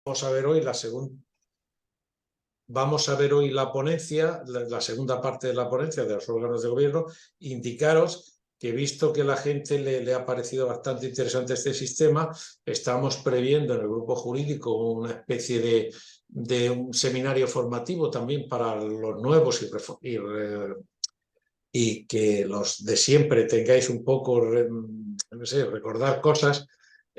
Vamos a ver hoy vamos a ver hoy la ponencia, la segunda parte de la ponencia de los órganos de gobierno. Indicaros que, visto que a la gente le ha parecido bastante interesante este sistema, estamos previendo en el grupo jurídico una especie de un seminario formativo también para los nuevos y que los de siempre tengáis un poco, no sé, recordar cosas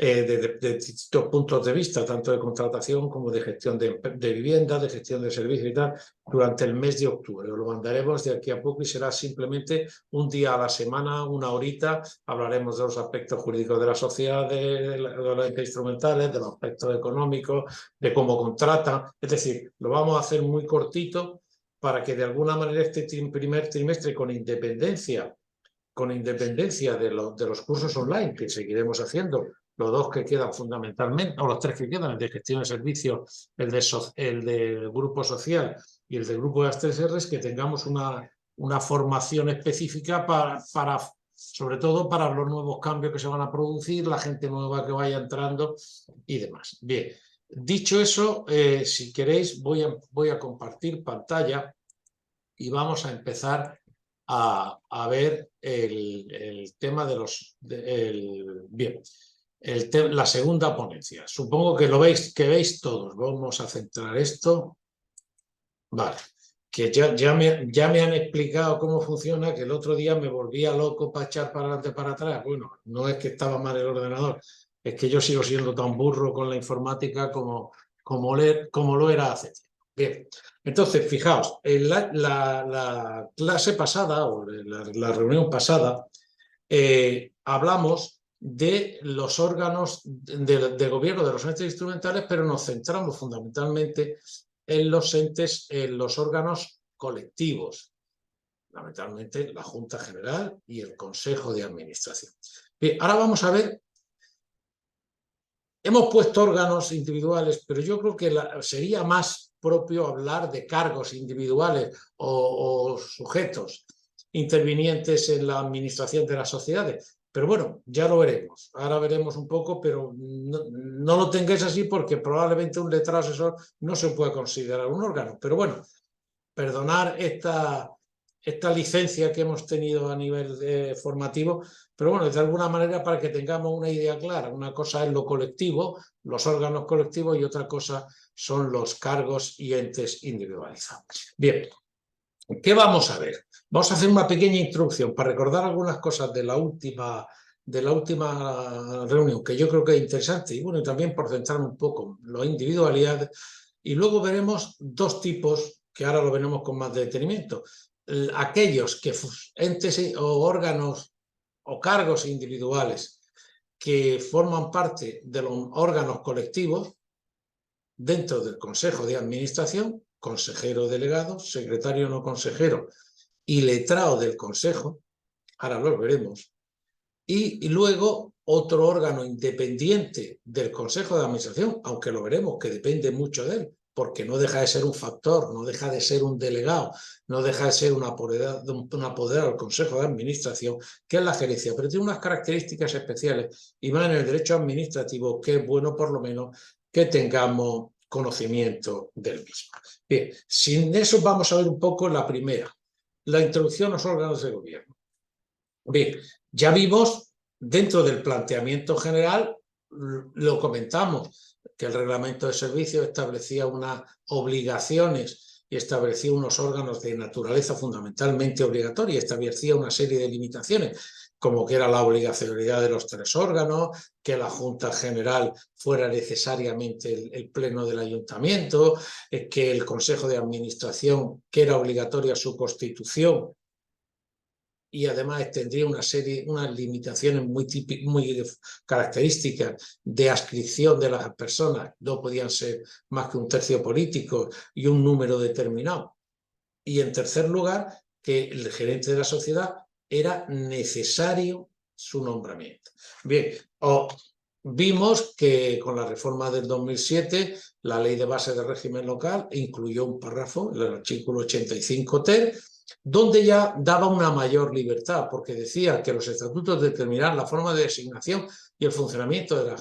de distintos puntos de vista, tanto de contratación como de gestión de vivienda, de gestión de servicios y tal, durante el mes de octubre. Os lo mandaremos de aquí a poco y será simplemente un día a la semana, una horita. Hablaremos de los aspectos jurídicos de la sociedad, de los entes instrumentales, de los aspectos económicos, de cómo contratan. Es decir, lo vamos a hacer muy cortito para que de alguna manera este primer trimestre, con independencia de los cursos online que seguiremos haciendo, los dos que quedan fundamentalmente, o los tres que quedan, el de gestión de servicios, el de grupo social y el de grupo de las 3Rs, que tengamos una formación específica sobre todo para los nuevos cambios que se van a producir, la gente nueva que vaya entrando y demás. Bien, dicho eso, si queréis voy a compartir pantalla y vamos a empezar a ver el tema de los... bien, la segunda ponencia. Supongo que veis todos. Vamos a centrar esto. Vale. Que ya me han explicado cómo funciona, que el otro día me volvía loco para echar para adelante, para atrás. Bueno, no es que estaba mal el ordenador, es que yo sigo siendo tan burro con la informática como lo era hace tiempo. Bien, entonces, fijaos, en la clase pasada, o la reunión pasada, hablamos de los órganos de gobierno, de los entes instrumentales, pero nos centramos fundamentalmente en los órganos colectivos, fundamentalmente la Junta General y el Consejo de Administración. Bien, ahora vamos a ver. Hemos puesto órganos individuales, pero yo creo que sería más propio hablar de cargos individuales o sujetos intervinientes en la administración de las sociedades. Pero bueno, ya lo veremos. Ahora veremos un poco, pero no lo tengáis así porque probablemente un letrado asesor no se puede considerar un órgano. Pero bueno, perdonar esta licencia que hemos tenido a nivel formativo, pero bueno, de alguna manera para que tengamos una idea clara. Una cosa es lo colectivo, los órganos colectivos, y otra cosa son los cargos y entes individualizados. Bien, ¿qué vamos a ver? Vamos a hacer una pequeña introducción para recordar algunas cosas de la última reunión, que yo creo que es interesante, y bueno, y también por centrar un poco en las individualidades, y luego veremos dos tipos que ahora lo veremos con más detenimiento. Aquellos entes o órganos o cargos individuales que forman parte de los órganos colectivos dentro del Consejo de Administración, consejero delegado, secretario no consejero y letrado del Consejo, ahora los veremos, y luego otro órgano independiente del Consejo de Administración, aunque lo veremos, que depende mucho de él, porque no deja de ser un factor, no deja de ser un delegado, no deja de ser un apoderado del Consejo de Administración, que es la gerencia, pero tiene unas características especiales, y más en el derecho administrativo, que es bueno por lo menos que tengamos conocimiento del mismo. Bien, sin eso vamos a ver un poco la primera, la introducción a los órganos de gobierno. Bien, ya vimos dentro del planteamiento general, lo comentamos, que el reglamento de servicios establecía unas obligaciones y establecía unos órganos de naturaleza fundamentalmente obligatoria, y establecía una serie de limitaciones, como que era la obligatoriedad de los tres órganos, que la Junta General fuera necesariamente el pleno del ayuntamiento, que el Consejo de Administración, que era obligatoria su constitución, y además tendría unas limitaciones muy características de adscripción de las personas, no podían ser más que un tercio político y un número determinado. Y en tercer lugar, que el gerente de la sociedad era necesario su nombramiento. Bien, vimos que con la reforma del 2007, la Ley de Bases de Régimen Local incluyó un párrafo, el artículo 85 ter, donde ya daba una mayor libertad, porque decía que los estatutos determinarán la forma de designación y el funcionamiento de la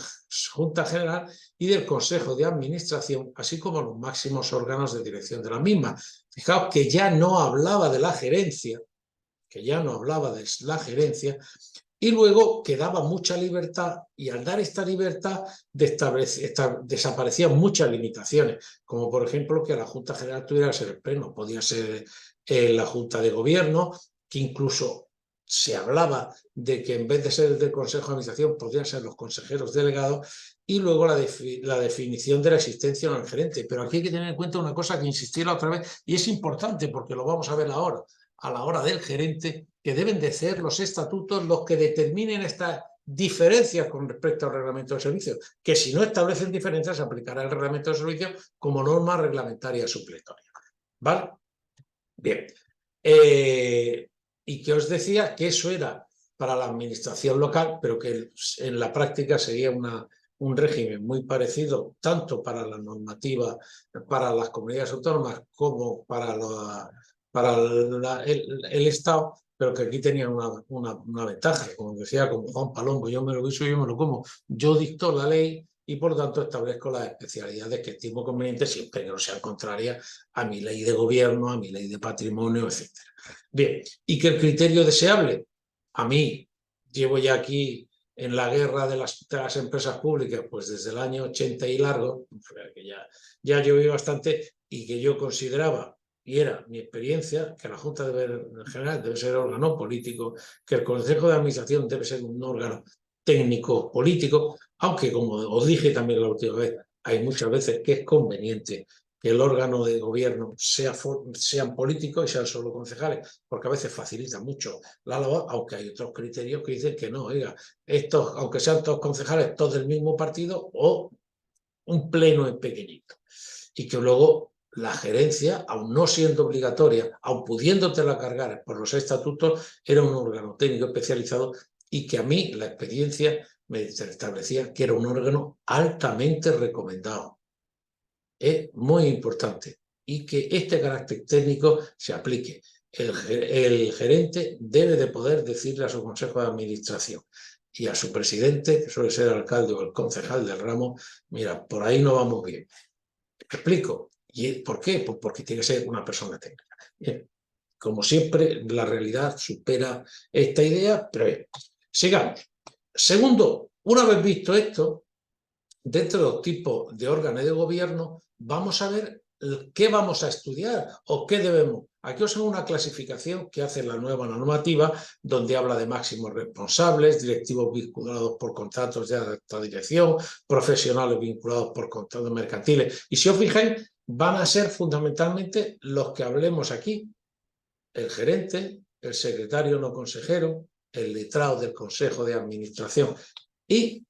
Junta General y del Consejo de Administración, así como los máximos órganos de dirección de la misma. Fijaos que ya no hablaba de la gerencia, y luego que daba mucha libertad, y al dar esta libertad desaparecían muchas limitaciones, como por ejemplo que la Junta General tuviera que ser el Pleno, podía ser la Junta de Gobierno, que incluso se hablaba de que en vez de ser el del Consejo de Administración podrían ser los consejeros delegados, y luego la definición de la existencia del gerente. Pero aquí hay que tener en cuenta una cosa que insistí la otra vez, y es importante porque lo vamos a ver ahora, a la hora del gerente, que deben de ser los estatutos los que determinen estas diferencias con respecto al reglamento de servicio, que si no establecen diferencias se aplicará el reglamento de servicio como norma reglamentaria supletoria. ¿Vale? Bien. Y que os decía que eso era para la administración local, pero que en la práctica sería un régimen muy parecido tanto para la normativa, para las comunidades autónomas como para el Estado, pero que aquí tenía una ventaja, como decía, como Juan Palombo, yo me lo guiso, yo me lo como, yo dicto la ley y por lo tanto establezco las especialidades que estimo convenientes siempre que no sean contrarias a mi ley de gobierno, a mi ley de patrimonio, etc. Bien, y que el criterio deseable, a mí, llevo ya aquí en la guerra de las empresas públicas, pues desde el año 80 y largo, que ya lloví bastante, y que yo consideraba, y era mi experiencia, que la Junta General debe ser órgano político, que el Consejo de Administración debe ser un órgano técnico político, aunque como os dije también la última vez, hay muchas veces que es conveniente que el órgano de gobierno sean políticos y sean solo concejales, porque a veces facilita mucho la labor, aunque hay otros criterios que dicen que no, oiga, estos, aunque sean todos concejales, todos del mismo partido, o un pleno en pequeñito. Y que luego la gerencia, aun no siendo obligatoria, aun pudiéndotela cargar por los estatutos, era un órgano técnico especializado y que a mí la experiencia me establecía que era un órgano altamente recomendado. Es muy importante y que este carácter técnico se aplique. El gerente debe de poder decirle a su consejo de administración y a su presidente, que suele ser el alcalde o el concejal del ramo, mira, por ahí no vamos bien. ¿Te explico? ¿Y por qué? Pues porque tiene que ser una persona técnica. Bien. Como siempre, la realidad supera esta idea, pero bien, sigamos. Segundo, una vez visto esto, dentro de los tipos de órganos de gobierno, vamos a ver qué vamos a estudiar o qué debemos. Aquí os hago una clasificación que hace la nueva normativa, donde habla de máximos responsables, directivos vinculados por contratos de alta dirección, profesionales vinculados por contratos mercantiles. Y si os fijáis, van a ser fundamentalmente los que hablemos aquí: el gerente, el secretario no consejero, el letrado del Consejo de Administración. Y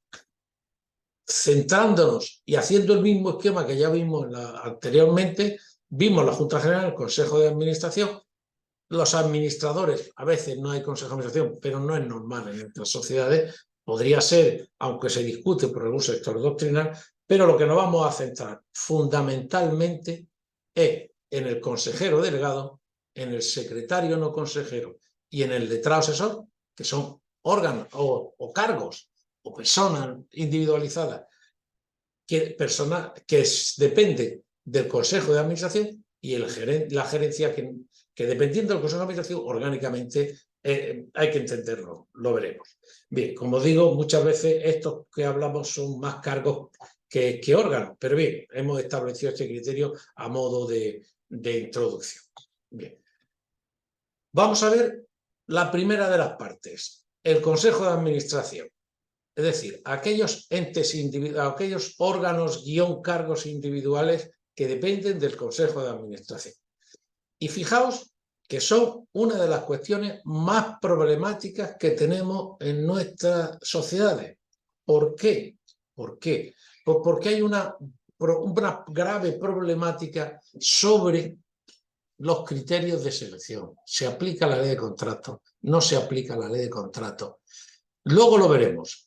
centrándonos y haciendo el mismo esquema que ya vimos anteriormente, vimos la Junta General, el Consejo de Administración, los administradores, a veces no hay Consejo de Administración, pero no es normal en nuestras sociedades, podría ser, aunque se discute por algún sector doctrinal, pero lo que nos vamos a centrar fundamentalmente es en el consejero delegado, en el secretario no consejero y en el letrado asesor, que son órganos o cargos o personas individualizadas que depende del Consejo de Administración y la gerencia que dependiendo del Consejo de Administración orgánicamente hay que entenderlo, lo veremos. Bien, como digo, muchas veces estos que hablamos son más cargos que órganos, pero bien, hemos establecido este criterio a modo de introducción. Bien. Vamos a ver la primera de las partes, el Consejo de Administración. Es decir, aquellos entes individuales, aquellos órganos cargos individuales que dependen del Consejo de Administración. Y fijaos que son una de las cuestiones más problemáticas que tenemos en nuestras sociedades. ¿Por qué? ¿Por qué? Pues porque hay una grave problemática sobre los criterios de selección. Se aplica la ley de contrato, no se aplica la ley de contrato. Luego lo veremos.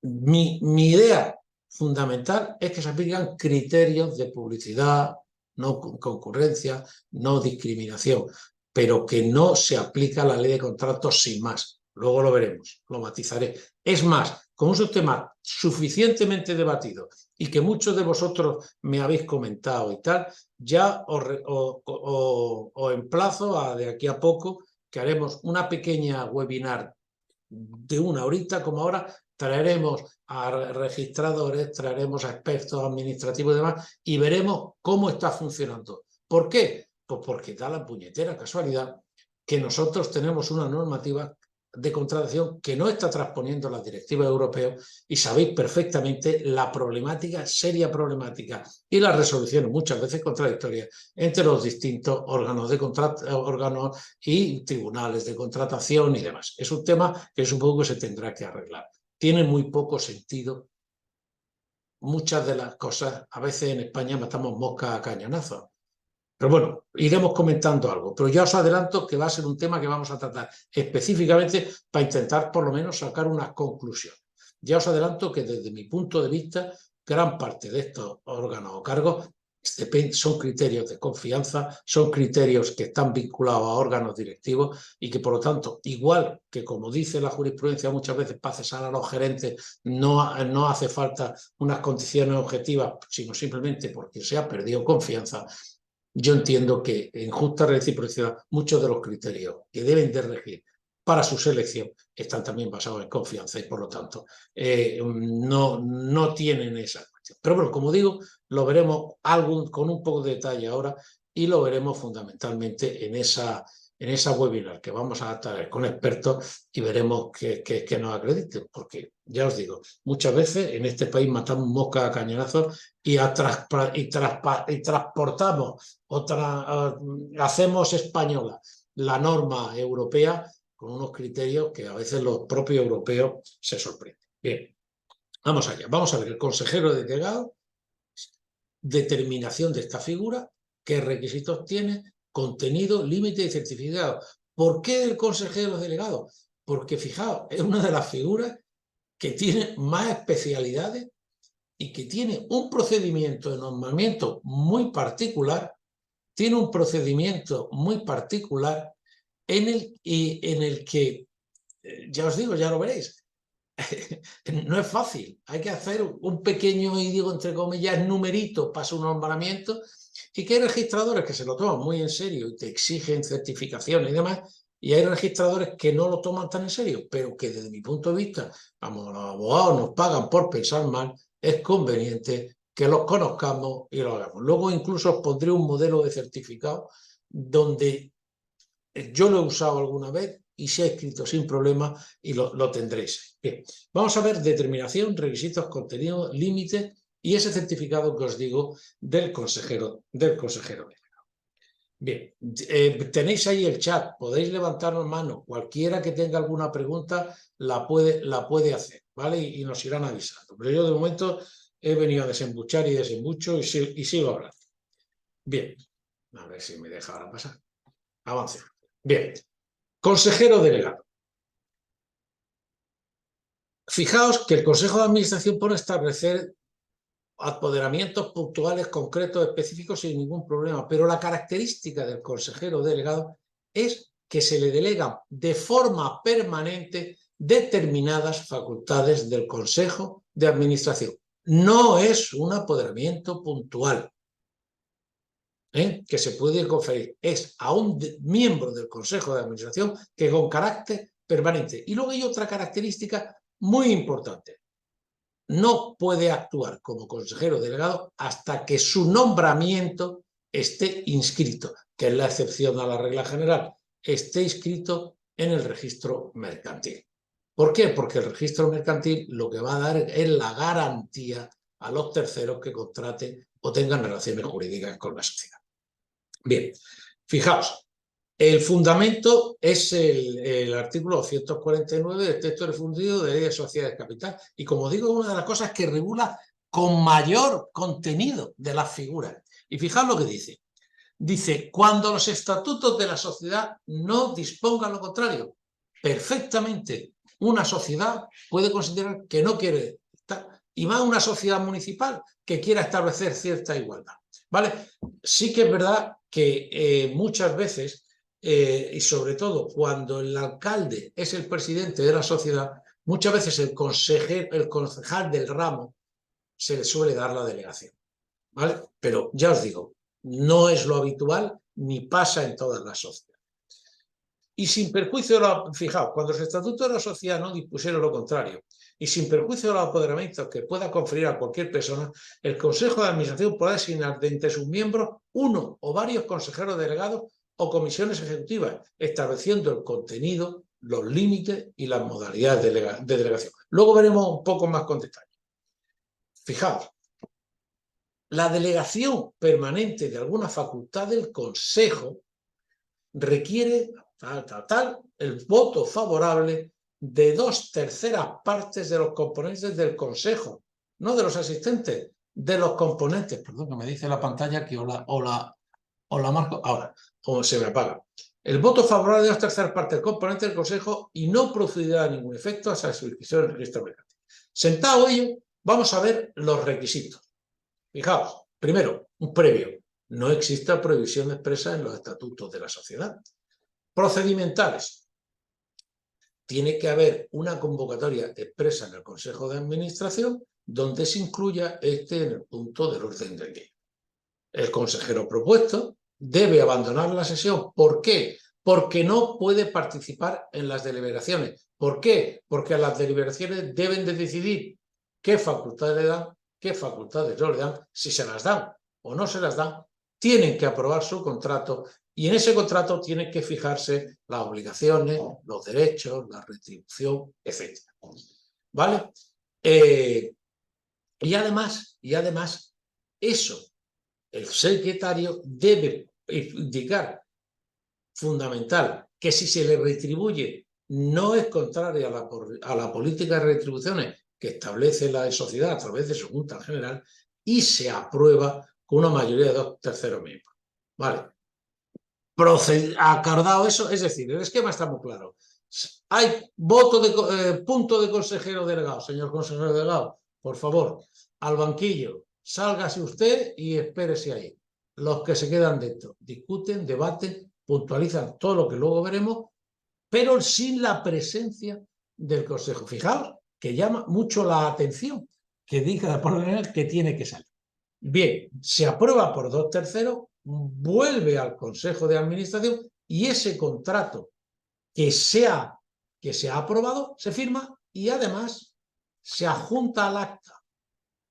Mi idea fundamental es que se aplican criterios de publicidad, no concurrencia, no discriminación. pero que no se aplica la ley de contratos sin más. Luego lo veremos, lo matizaré. Es más, como es un tema suficientemente debatido y que muchos de vosotros me habéis comentado y tal, ya os emplazo a de aquí a poco que haremos una pequeña webinar de una horita como ahora, traeremos a registradores, traeremos a expertos administrativos y demás y veremos cómo está funcionando. ¿Por qué? Pues porque da la puñetera casualidad que nosotros tenemos una normativa de contratación que no está transponiendo las directivas europeas y sabéis perfectamente la problemática, seria problemática y las resoluciones muchas veces contradictorias entre los distintos órganos y tribunales de contratación y demás. Es un tema que supongo que se tendrá que arreglar. Tiene muy poco sentido muchas de las cosas. A veces en España matamos moscas a cañonazos. Pero bueno, iremos comentando algo. Pero ya os adelanto que va a ser un tema que vamos a tratar específicamente para intentar por lo menos sacar unas conclusiones. Ya os adelanto que desde mi punto de vista, gran parte de estos órganos o cargos son criterios de confianza, son criterios que están vinculados a órganos directivos y que por lo tanto, igual que como dice la jurisprudencia muchas veces para cesar a los gerentes no hace falta unas condiciones objetivas, sino simplemente porque se ha perdido confianza. Yo entiendo que en justa reciprocidad muchos de los criterios que deben de regir para su selección están también basados en confianza y por lo tanto no tienen esa cuestión. Pero bueno, como digo, lo veremos con un poco de detalle ahora y lo veremos fundamentalmente en esa webinar que vamos a traer con expertos y veremos que nos acrediten, porque ya os digo, muchas veces en este país matamos moscas a cañonazos y transportamos hacemos española la norma europea con unos criterios que a veces los propios europeos se sorprenden. Bien, vamos allá. Vamos a ver el consejero delegado, determinación de esta figura, qué requisitos tiene, contenido, límite y certificado. ¿Por qué el consejero delegado? Porque fijaos, es una de las figuras que tiene más especialidades y que tiene un procedimiento de nombramiento muy particular, tiene un procedimiento muy particular en el que, ya os digo, ya lo veréis, no es fácil, hay que hacer un pequeño, y digo entre comillas, numerito para su nombramiento y que hay registradores que se lo toman muy en serio y te exigen certificaciones y demás, y hay registradores que no lo toman tan en serio, pero que desde mi punto de vista, vamos, los abogados nos pagan por pensar mal, es conveniente que los conozcamos y lo hagamos. Luego incluso os pondré un modelo de certificado donde yo lo he usado alguna vez y se ha escrito sin problema y lo tendréis. Bien, vamos a ver determinación, requisitos, contenido, límites y ese certificado que os digo del consejero. Bien, tenéis ahí el chat, podéis levantarnos mano, cualquiera que tenga alguna pregunta la puede hacer, ¿vale? Y nos irán avisando. Pero yo de momento he venido a desembuchar y desembucho y sigo hablando. Bien, a ver si me deja ahora pasar. Avance. Bien, consejero delegado. Fijaos que el Consejo de Administración pone establecer apoderamientos puntuales, concretos, específicos sin ningún problema, pero la característica del consejero delegado es que se le delegan de forma permanente determinadas facultades del Consejo de Administración. No es un apoderamiento puntual que se puede conferir, es a un miembro del Consejo de Administración que con carácter permanente. Y luego hay otra característica muy importante. No puede actuar como consejero delegado hasta que su nombramiento esté inscrito, que es la excepción a la regla general, esté inscrito en el registro mercantil. ¿Por qué? Porque el registro mercantil lo que va a dar es la garantía a los terceros que contraten o tengan relaciones jurídicas con la sociedad. Bien, fijaos, el fundamento es el artículo 249 del texto refundido de ley de sociedades de capital. Y como digo, es una de las cosas que regula con mayor contenido de las figuras. Y fijaos lo que dice. Dice, cuando los estatutos de la sociedad no dispongan lo contrario, perfectamente una sociedad puede considerar que no quiere estar, y más una sociedad municipal que quiera establecer cierta igualdad. ¿Vale? Sí que es verdad que muchas veces y sobre todo cuando el alcalde es el presidente de la sociedad, muchas veces el concejal del ramo se le suele dar la delegación, ¿vale? Pero ya os digo, no es lo habitual ni pasa en todas las sociedades. Y sin perjuicio de la, fijaos, cuando los estatutos de la sociedad no dispusieron lo contrario, y sin perjuicio de los apoderamientos que pueda conferir a cualquier persona, el Consejo de Administración podrá designar de entre sus miembros uno o varios consejeros delegados o comisiones ejecutivas, estableciendo el contenido, los límites y las modalidades de delegación. Luego veremos un poco más con detalle. Fijaos, la delegación permanente de alguna facultad del Consejo requiere el voto favorable de 2/3 partes de los componentes del Consejo, no de los asistentes, de los componentes. Perdón, que me dice la pantalla que o la marco ahora, o se me apaga. El voto favorable de 2/3 partes del componente del Consejo y no producirá ningún efecto a esa inscripción en el registro mercantil. Sentado ello, vamos a ver los requisitos. Fijaos, primero, un previo. No existe prohibición expresa en los estatutos de la sociedad. Procedimentales. Tiene que haber una convocatoria expresa en el Consejo de Administración donde se incluya en el punto del orden del día. El consejero propuesto debe abandonar la sesión. ¿Por qué? Porque no puede participar en las deliberaciones. ¿Por qué? Porque a las deliberaciones deben de decidir qué facultades le dan, qué facultades no le dan, si se las dan o no se las dan, tienen que aprobar su contrato y en ese contrato tienen que fijarse las obligaciones, los derechos, la retribución, etc. ¿Vale? Y además, eso, el secretario debe indicar, fundamental, que si se le retribuye no es contraria a la política de retribuciones que establece la sociedad a través de su Junta General y se aprueba con una mayoría de 2/3 miembros. ¿Vale? Acordado eso, es decir, el esquema está muy claro. Hay punto de consejero delegado. Señor consejero delegado, por favor, al banquillo, sálgase usted y espérese ahí. Los que se quedan dentro discuten, debaten, puntualizan todo lo que luego veremos, pero sin la presencia del Consejo. Fijaos que llama mucho la atención que diga por lo general que tiene que salir. Bien, se aprueba por 2/3, vuelve al Consejo de Administración y ese contrato que se ha aprobado se firma y además se adjunta al acta.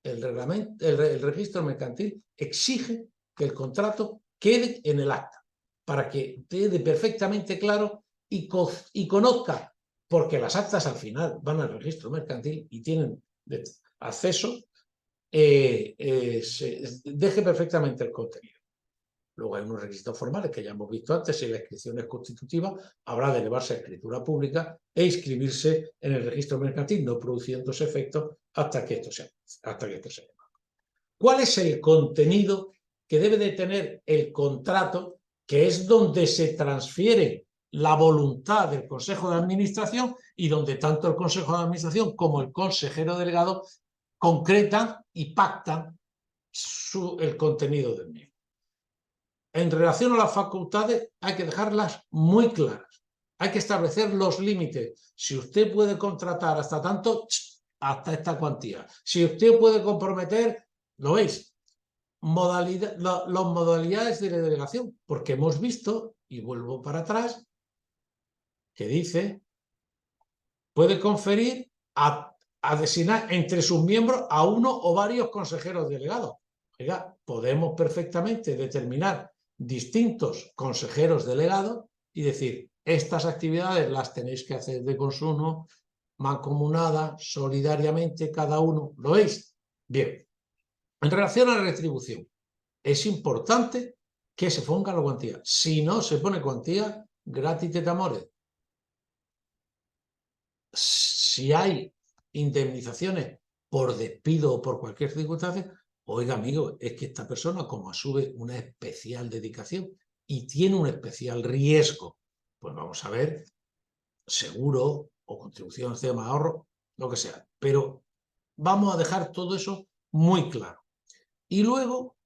El registro mercantil exige que el contrato quede en el acta para que quede perfectamente claro y conozca, porque las actas al final van al registro mercantil y tienen acceso, se deje perfectamente el contenido. Luego hay unos requisitos formales que ya hemos visto antes. Si la inscripción es constitutiva, habrá de elevarse a escritura pública e inscribirse en el registro mercantil, no produciendo efectos hasta que esto se haga. ¿Cuál es el contenido que debe de tener el contrato, que es donde se transfiere la voluntad del Consejo de Administración y donde tanto el Consejo de Administración como el consejero delegado concretan y pactan el contenido del mismo? En relación a las facultades hay que dejarlas muy claras. Hay que establecer los límites. Si usted puede contratar hasta tanto, hasta esta cuantía. Si usted puede comprometer, lo veis, las modalidades de la delegación, porque hemos visto, y vuelvo para atrás, que dice, puede conferir a designar entre sus miembros a uno o varios consejeros delegados. Oiga, podemos perfectamente determinar distintos consejeros delegados y decir, estas actividades las tenéis que hacer de consumo, mancomunada, solidariamente, cada uno. ¿Lo veis? Bien. En relación a la retribución, es importante que se ponga la cuantía. Si no se pone cuantía, gratis et amore. Si hay indemnizaciones por despido o por cualquier circunstancia, oiga, amigo, es que esta persona, como asume una especial dedicación y tiene un especial riesgo, pues vamos a ver, seguro o contribución de ahorro, lo que sea. Pero vamos a dejar todo eso muy claro. Y luego,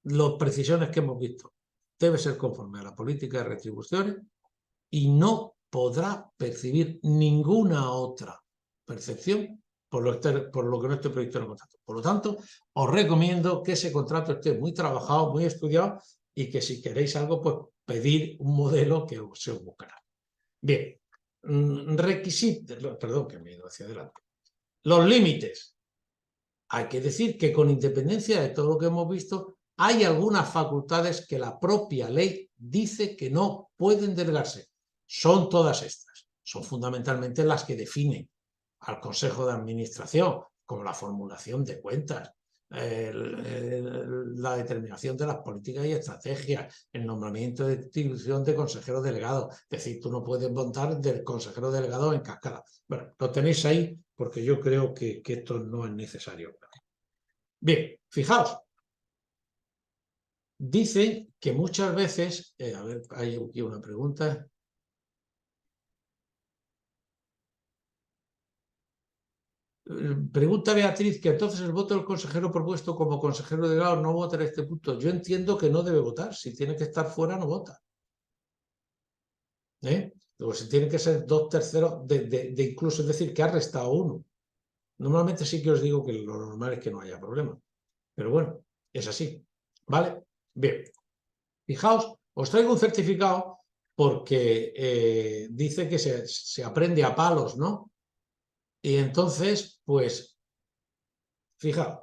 las precisiones que hemos visto. debe ser conforme a la política de retribuciones y no podrá percibir ninguna otra percepción por lo que no esté previsto en el contrato. Por lo tanto, os recomiendo que ese contrato esté muy trabajado, muy estudiado y que si queréis algo, pues pedir un modelo que se os buscará. Bien, requisitos, perdón que me he ido hacia adelante. Los límites. Hay que decir que con independencia de todo lo que hemos visto, hay algunas facultades que la propia ley dice que no pueden delegarse. Son todas estas. Son fundamentalmente las que definen al Consejo de Administración, como la formulación de cuentas, la determinación de las políticas y estrategias, el nombramiento de distribución de consejeros delegados. Es decir, tú no puedes montar del consejero delegado en cascada. Bueno, lo tenéis ahí porque yo creo que esto no es necesario. Bien, fijaos. Dicen que muchas veces, a ver, hay aquí una pregunta. Pregunta Beatriz que entonces el voto del consejero propuesto como consejero delegado no vota en este punto. Yo entiendo que no debe votar. Si tiene que estar fuera, no vota. Luego, si tiene que ser 2/3 de incluso, es decir, que ha restado uno. Normalmente sí que os digo que lo normal es que no haya problema. Pero bueno, es así. ¿Vale? Bien. Fijaos, os traigo un certificado porque dice que se aprende a palos, ¿no? Y entonces, pues, fijaos,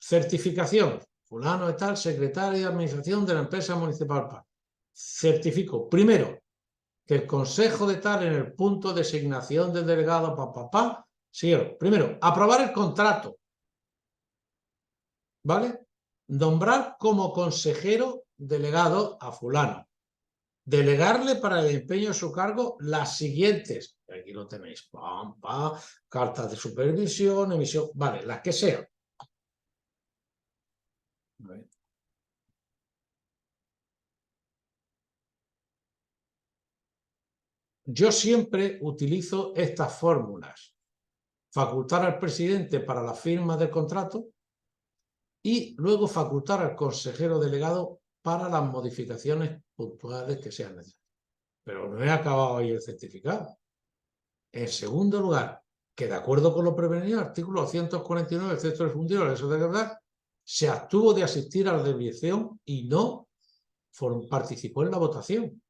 certificación, fulano de tal, secretario de administración de la empresa municipal. Certifico, primero, que el consejo de tal en el punto de designación del delegado, primero, aprobar el contrato, ¿vale? Nombrar como consejero delegado a fulano. Delegarle para el empeño de su cargo las siguientes. Aquí lo tenéis. Cartas de supervisión, emisión, vale, las que sean. Yo siempre utilizo estas fórmulas. Facultar al presidente para la firma del contrato y luego facultar al consejero delegado para las modificaciones puntuales que sean necesarias. Pero no he acabado ahí el certificado. En segundo lugar, que de acuerdo con lo prevenido, artículo 249 del texto del fundido de la ley de verdad, se abstuvo de asistir a la deliberación y no participó en la votación.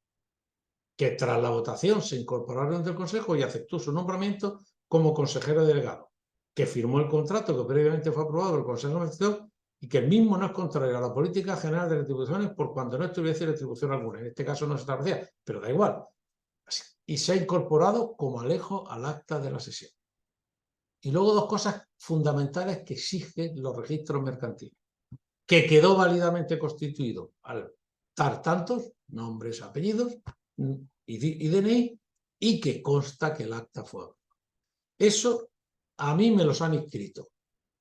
Que tras la votación se incorporaron del Consejo y aceptó su nombramiento como consejero delegado, que firmó el contrato que previamente fue aprobado por el Consejo de Administración y que el mismo no es contrario a la política general de retribuciones por cuanto no estuviese retribución alguna. En este caso no se establecía, pero da igual. Y se ha incorporado como alejo al acta de la sesión. Y luego dos cosas fundamentales que exigen los registros mercantiles. Que quedó válidamente constituido al dar tantos nombres, apellidos y DNI y que consta que el acta fue. Eso a mí me los han inscrito.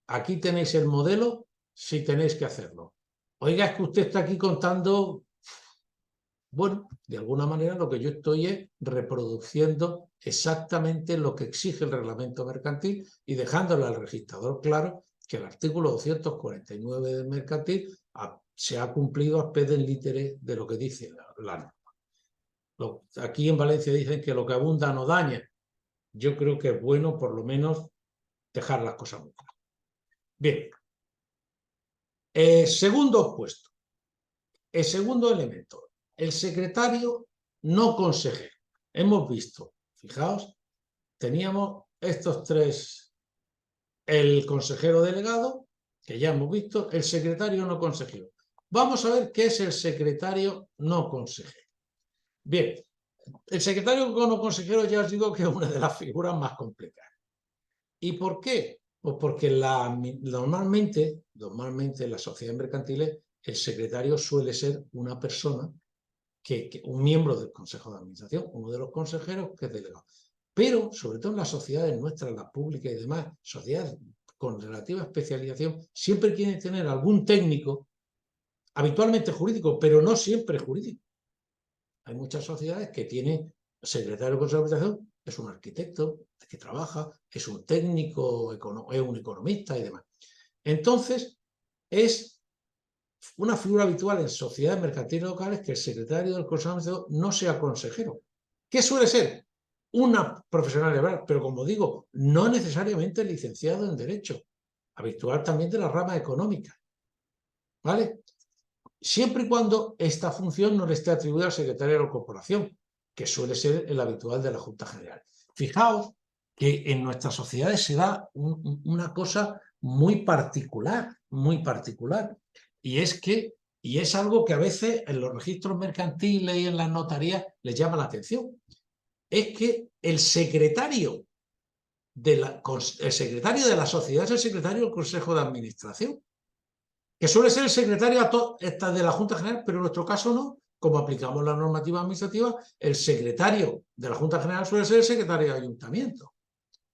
Aquí tenéis el modelo si tenéis que hacerlo. Oiga, es que usted está aquí contando. Bueno, de alguna manera lo que yo estoy es reproduciendo exactamente lo que exige el reglamento mercantil y dejándole al registrador claro que el artículo 249 del mercantil se ha cumplido a pie del litere de lo que dice la norma. Aquí en Valencia dicen que lo que abunda no daña. Yo creo que es bueno por lo menos dejar las cosas muy claras. Bien. Segundo puesto. El segundo elemento. El secretario no consejero. Hemos visto, fijaos, teníamos estos tres, el consejero delegado, que ya hemos visto, el secretario no consejero. Vamos a ver qué es el secretario no consejero. Bien, el secretario no consejero ya os digo que es una de las figuras más complejas. ¿Y por qué? Pues porque normalmente en las sociedades mercantiles el secretario suele ser una persona un miembro del Consejo de Administración, uno de los consejeros que es delegado. Pero, sobre todo en las sociedades nuestras, las públicas y demás, sociedades con relativa especialización, siempre quieren tener algún técnico, habitualmente jurídico, pero no siempre jurídico. Hay muchas sociedades que tienen secretario del Consejo de Administración, es un arquitecto que trabaja, es un técnico, es un economista y demás. Entonces, es una figura habitual en sociedades mercantiles locales que el secretario del Consejo de Administración no sea consejero. ¿Qué suele ser? Una profesional liberal, pero como digo, no necesariamente licenciado en Derecho, habitual también de la rama económica, ¿vale? Siempre y cuando esta función no le esté atribuida al secretario de la corporación, que suele ser el habitual de la Junta General. Fijaos que en nuestras sociedades se da una cosa muy particular, y es algo que a veces en los registros mercantiles y en las notarías les llama la atención. Es que el secretario de la sociedad es el secretario del Consejo de Administración, que suele ser el secretario de la Junta General, pero en nuestro caso no. Como aplicamos la normativa administrativa, el secretario de la Junta General suele ser el secretario de ayuntamiento.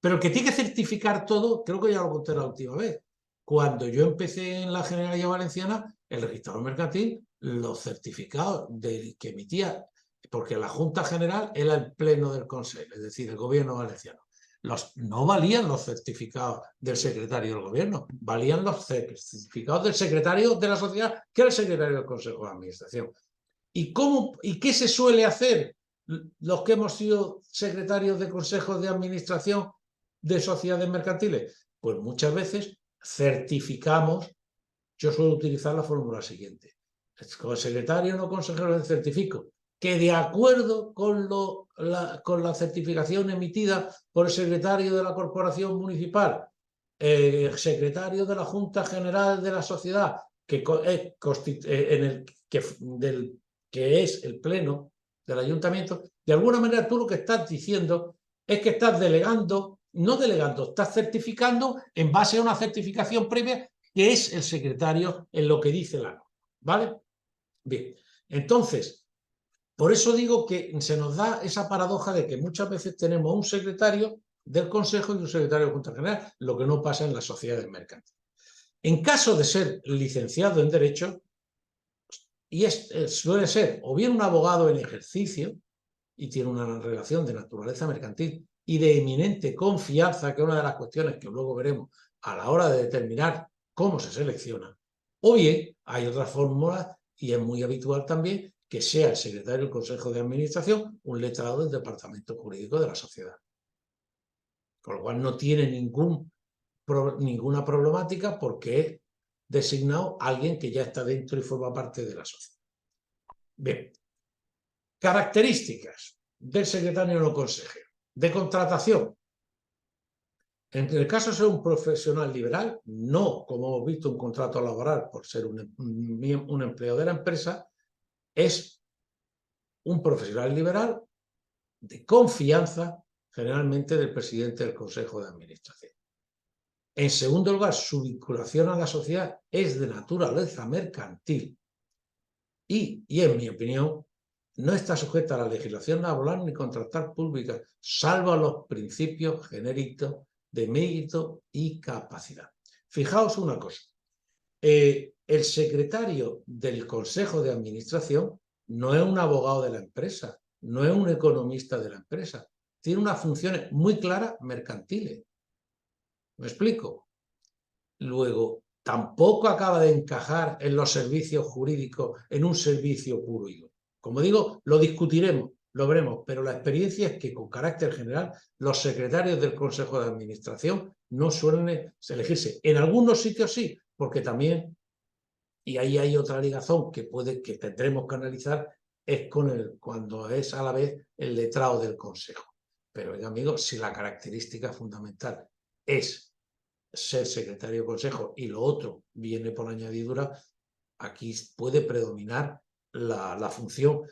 Pero el que tiene que certificar todo, creo que ya lo conté la última vez. Cuando yo empecé en la Generalidad Valenciana, el registrador mercantil, los certificados que emitía, porque la Junta General era el pleno del Consejo, es decir, el gobierno valenciano. No valían los certificados del secretario del gobierno, valían los certificados del secretario de la sociedad, que era el secretario del Consejo de Administración. ¿Y qué se suele hacer los que hemos sido secretarios de consejos de administración de sociedades mercantiles? Pues muchas veces certificamos. Yo suelo utilizar la fórmula siguiente. Como secretario no consejero certifico que de acuerdo con la certificación emitida por el secretario de la corporación municipal, el secretario de la Junta General de la sociedad, que es el pleno del ayuntamiento, de alguna manera tú lo que estás diciendo es que estás estás certificando en base a una certificación previa que es el secretario en lo que dice la norma, ¿vale? Bien, entonces, por eso digo que se nos da esa paradoja de que muchas veces tenemos un secretario del Consejo y un secretario de Junta General, lo que no pasa en las sociedades mercantiles. En caso de ser licenciado en Derecho, suele ser o bien un abogado en ejercicio y tiene una relación de naturaleza mercantil y de eminente confianza, que es una de las cuestiones que luego veremos a la hora de determinar cómo se selecciona, o bien hay otras fórmulas y es muy habitual también que sea el secretario del Consejo de Administración un letrado del Departamento Jurídico de la sociedad. Con lo cual no tiene ninguna problemática porque es designado alguien que ya está dentro y forma parte de la sociedad. Bien, características del secretario no consejero. De contratación. En el caso de ser un profesional liberal, no como hemos visto un contrato laboral por ser un empleado de la empresa, es un profesional liberal de confianza, generalmente del presidente del Consejo de Administración. En segundo lugar, su vinculación a la sociedad es de naturaleza mercantil y en mi opinión, no está sujeta a la legislación laboral ni contractual pública, salvo a los principios genéricos de mérito y capacidad. Fijaos una cosa, el secretario del Consejo de Administración no es un abogado de la empresa, no es un economista de la empresa, tiene unas funciones muy claras mercantiles. ¿Me explico? Luego, tampoco acaba de encajar en los servicios jurídicos, en un servicio puro y duro. Como digo, lo discutiremos, lo veremos, pero la experiencia es que con carácter general los secretarios del Consejo de Administración no suelen elegirse. En algunos sitios sí, porque también, y ahí hay otra ligazón que tendremos que analizar, es cuando es a la vez el letrado del Consejo. Pero, oiga, amigos, si la característica fundamental es ser secretario de consejo y lo otro viene por añadidura, aquí puede predominar la función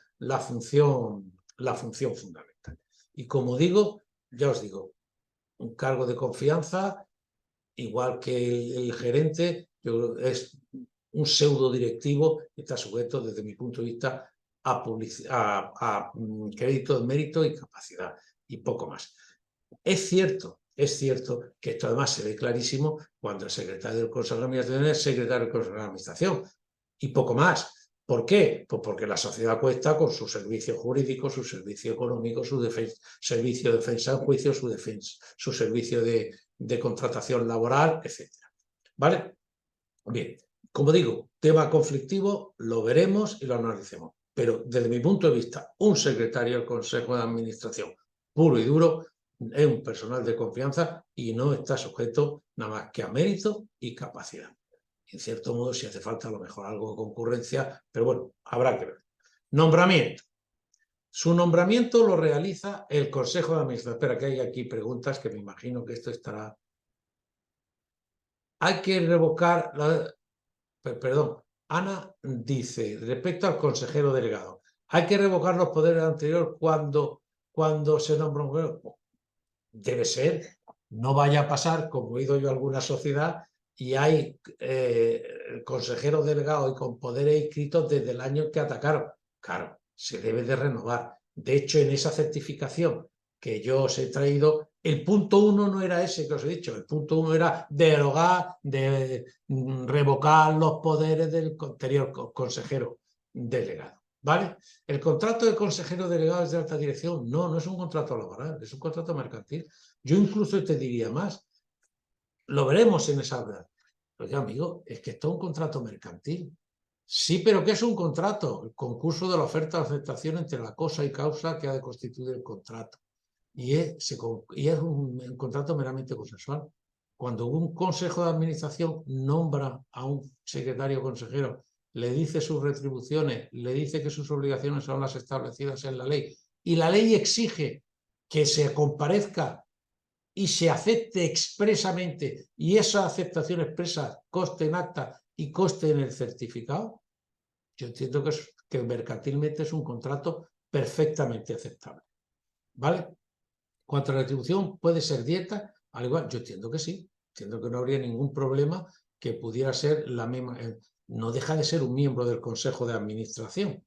fundamental. Y como digo, ya os digo, un cargo de confianza, igual que el gerente, es un pseudo directivo que está sujeto, desde mi punto de vista, a crédito de mérito y capacidad, y poco más. Es cierto que esto además se ve clarísimo cuando el secretario del Consejo de Administración es secretario del Consejo de Administración y poco más. ¿Por qué? Pues porque la sociedad cuesta con su servicio jurídico, su servicio económico, su servicio de defensa en juicio, su servicio de contratación laboral, etc. ¿Vale? Bien, como digo, tema conflictivo, lo veremos y lo analicemos. Pero desde mi punto de vista, un secretario del Consejo de Administración puro y duro es un personal de confianza y no está sujeto nada más que a mérito y capacidad. En cierto modo, si hace falta, a lo mejor algo de concurrencia, pero bueno, habrá que ver. Nombramiento. Su nombramiento lo realiza el Consejo de Administración. Espera, que hay aquí preguntas que me imagino que esto estará... Hay que revocar... Perdón, Ana dice, respecto al consejero delegado, ¿hay que revocar los poderes anteriores cuando se nombra un gobierno? Debe ser, no vaya a pasar, como he ido yo a alguna sociedad, y hay consejeros delegados y con poderes inscritos desde el año que atacaron. Claro, se debe de renovar. De hecho, en esa certificación que yo os he traído, el punto 1 no era ese que os he dicho, el punto 1 era derogar, revocar los poderes del anterior consejero delegado. ¿Vale? El contrato de consejero delegado de alta dirección, no es un contrato laboral, es un contrato mercantil. Yo incluso te diría más, lo veremos en esa verdad. Oye, amigo, es que esto es un contrato mercantil. Sí, pero ¿qué es un contrato? El concurso de la oferta de aceptación entre la cosa y causa que ha de constituir el contrato. Y es un contrato meramente consensual. Cuando un consejo de administración nombra a un secretario consejero, le dice sus retribuciones, le dice que sus obligaciones son las establecidas en la ley, y la ley exige que se comparezca y se acepte expresamente, y esa aceptación expresa coste en acta y coste en el certificado, yo entiendo que mercantilmente es un contrato perfectamente aceptable. ¿Vale? Cuanto a la retribución, puede ser dieta, al igual, yo entiendo que sí, entiendo que no habría ningún problema que pudiera ser la misma, no deja de ser un miembro del Consejo de Administración.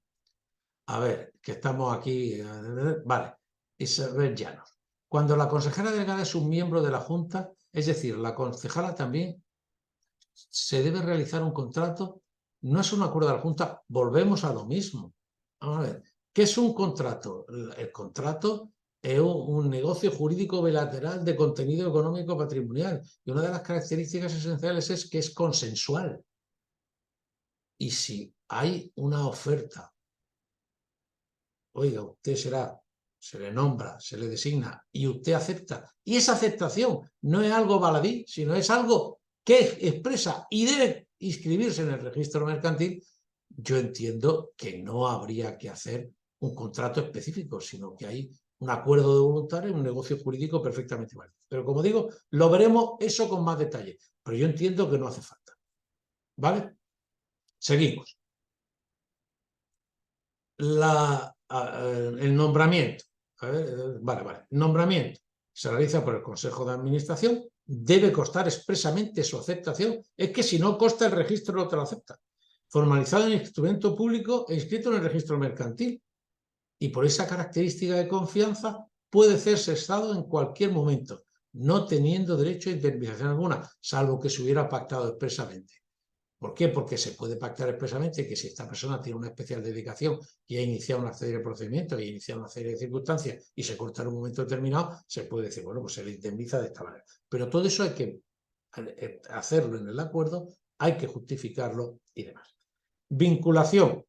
A ver, que estamos aquí, vale, Isabel Llanos. Cuando la consejera delegada es un miembro de la Junta, es decir, la concejala también se debe realizar un contrato, no es un acuerdo de la Junta, volvemos a lo mismo. Vamos a ver, ¿qué es un contrato? El contrato es un negocio jurídico bilateral de contenido económico patrimonial y una de las características esenciales es que es consensual. Y si hay una oferta, oiga, usted se le nombra, se le designa y usted acepta, y esa aceptación no es algo baladí, sino es algo que expresa y debe inscribirse en el registro mercantil, yo entiendo que no habría que hacer un contrato específico, sino que hay un acuerdo de voluntarios, un negocio jurídico perfectamente válido. Pero como digo, lo veremos eso con más detalle, pero yo entiendo que no hace falta. ¿Vale? Seguimos. El nombramiento. Vale. Nombramiento se realiza por el Consejo de Administración, debe constar expresamente su aceptación, es que si no consta el registro no te lo acepta. Formalizado en instrumento público e inscrito en el registro mercantil. Y por esa característica de confianza puede ser cesado en cualquier momento, no teniendo derecho a indemnización alguna, salvo que se hubiera pactado expresamente. ¿Por qué? Porque se puede pactar expresamente que si esta persona tiene una especial dedicación y ha iniciado una serie de procedimientos y ha iniciado una serie de circunstancias y se corta en un momento determinado, se puede decir, bueno, pues se le indemniza de esta manera. Pero todo eso hay que hacerlo en el acuerdo, hay que justificarlo y demás. Vinculación.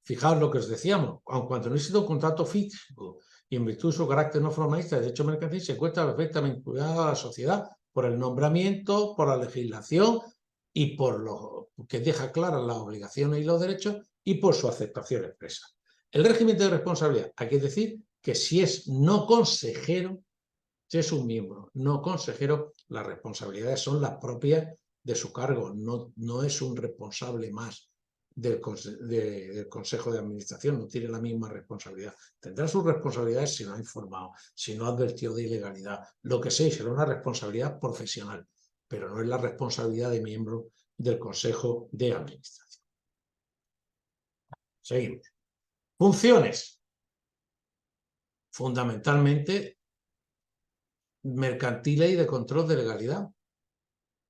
Fijaos lo que os decíamos, aun cuando no existe un contrato fijo y en virtud de su carácter no formalista de derecho mercantil, se encuentra perfectamente vinculada a la sociedad por el nombramiento, por la legislación y por lo que deja claras las obligaciones y los derechos y por su aceptación expresa. El régimen de responsabilidad, hay que decir que si es no consejero, si es un miembro no consejero, las responsabilidades son las propias de su cargo, no es un responsable más del Consejo de Administración, no tiene la misma responsabilidad. Tendrá sus responsabilidades si no ha informado, si no ha advertido de ilegalidad, lo que sea, será una responsabilidad profesional, pero no es la responsabilidad de miembro del Consejo de Administración. Seguimos. Funciones. Fundamentalmente mercantiles y de control de legalidad.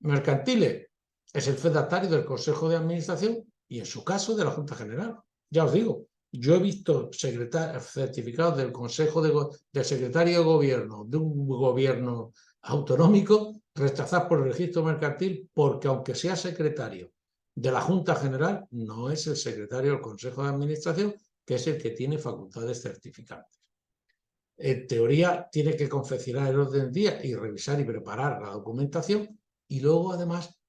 Mercantiles es el fedatario del Consejo de Administración y en su caso de la Junta General. Ya os digo, yo he visto certificados del Consejo del Secretario de Gobierno de un gobierno autonómico rechazados por el registro mercantil porque aunque sea secretario de la Junta General no es el secretario del Consejo de Administración, que es el que tiene facultades certificantes. En teoría tiene que confeccionar el orden del día y revisar y preparar la documentación, y luego además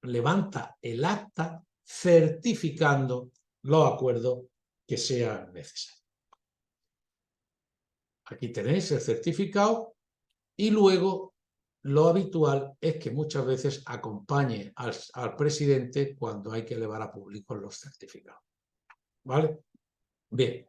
levanta el acta certificando los acuerdos que sean necesarios. Aquí tenéis el certificado, y luego lo habitual es que muchas veces acompañe al presidente cuando hay que elevar a público los certificados. ¿Vale? Bien,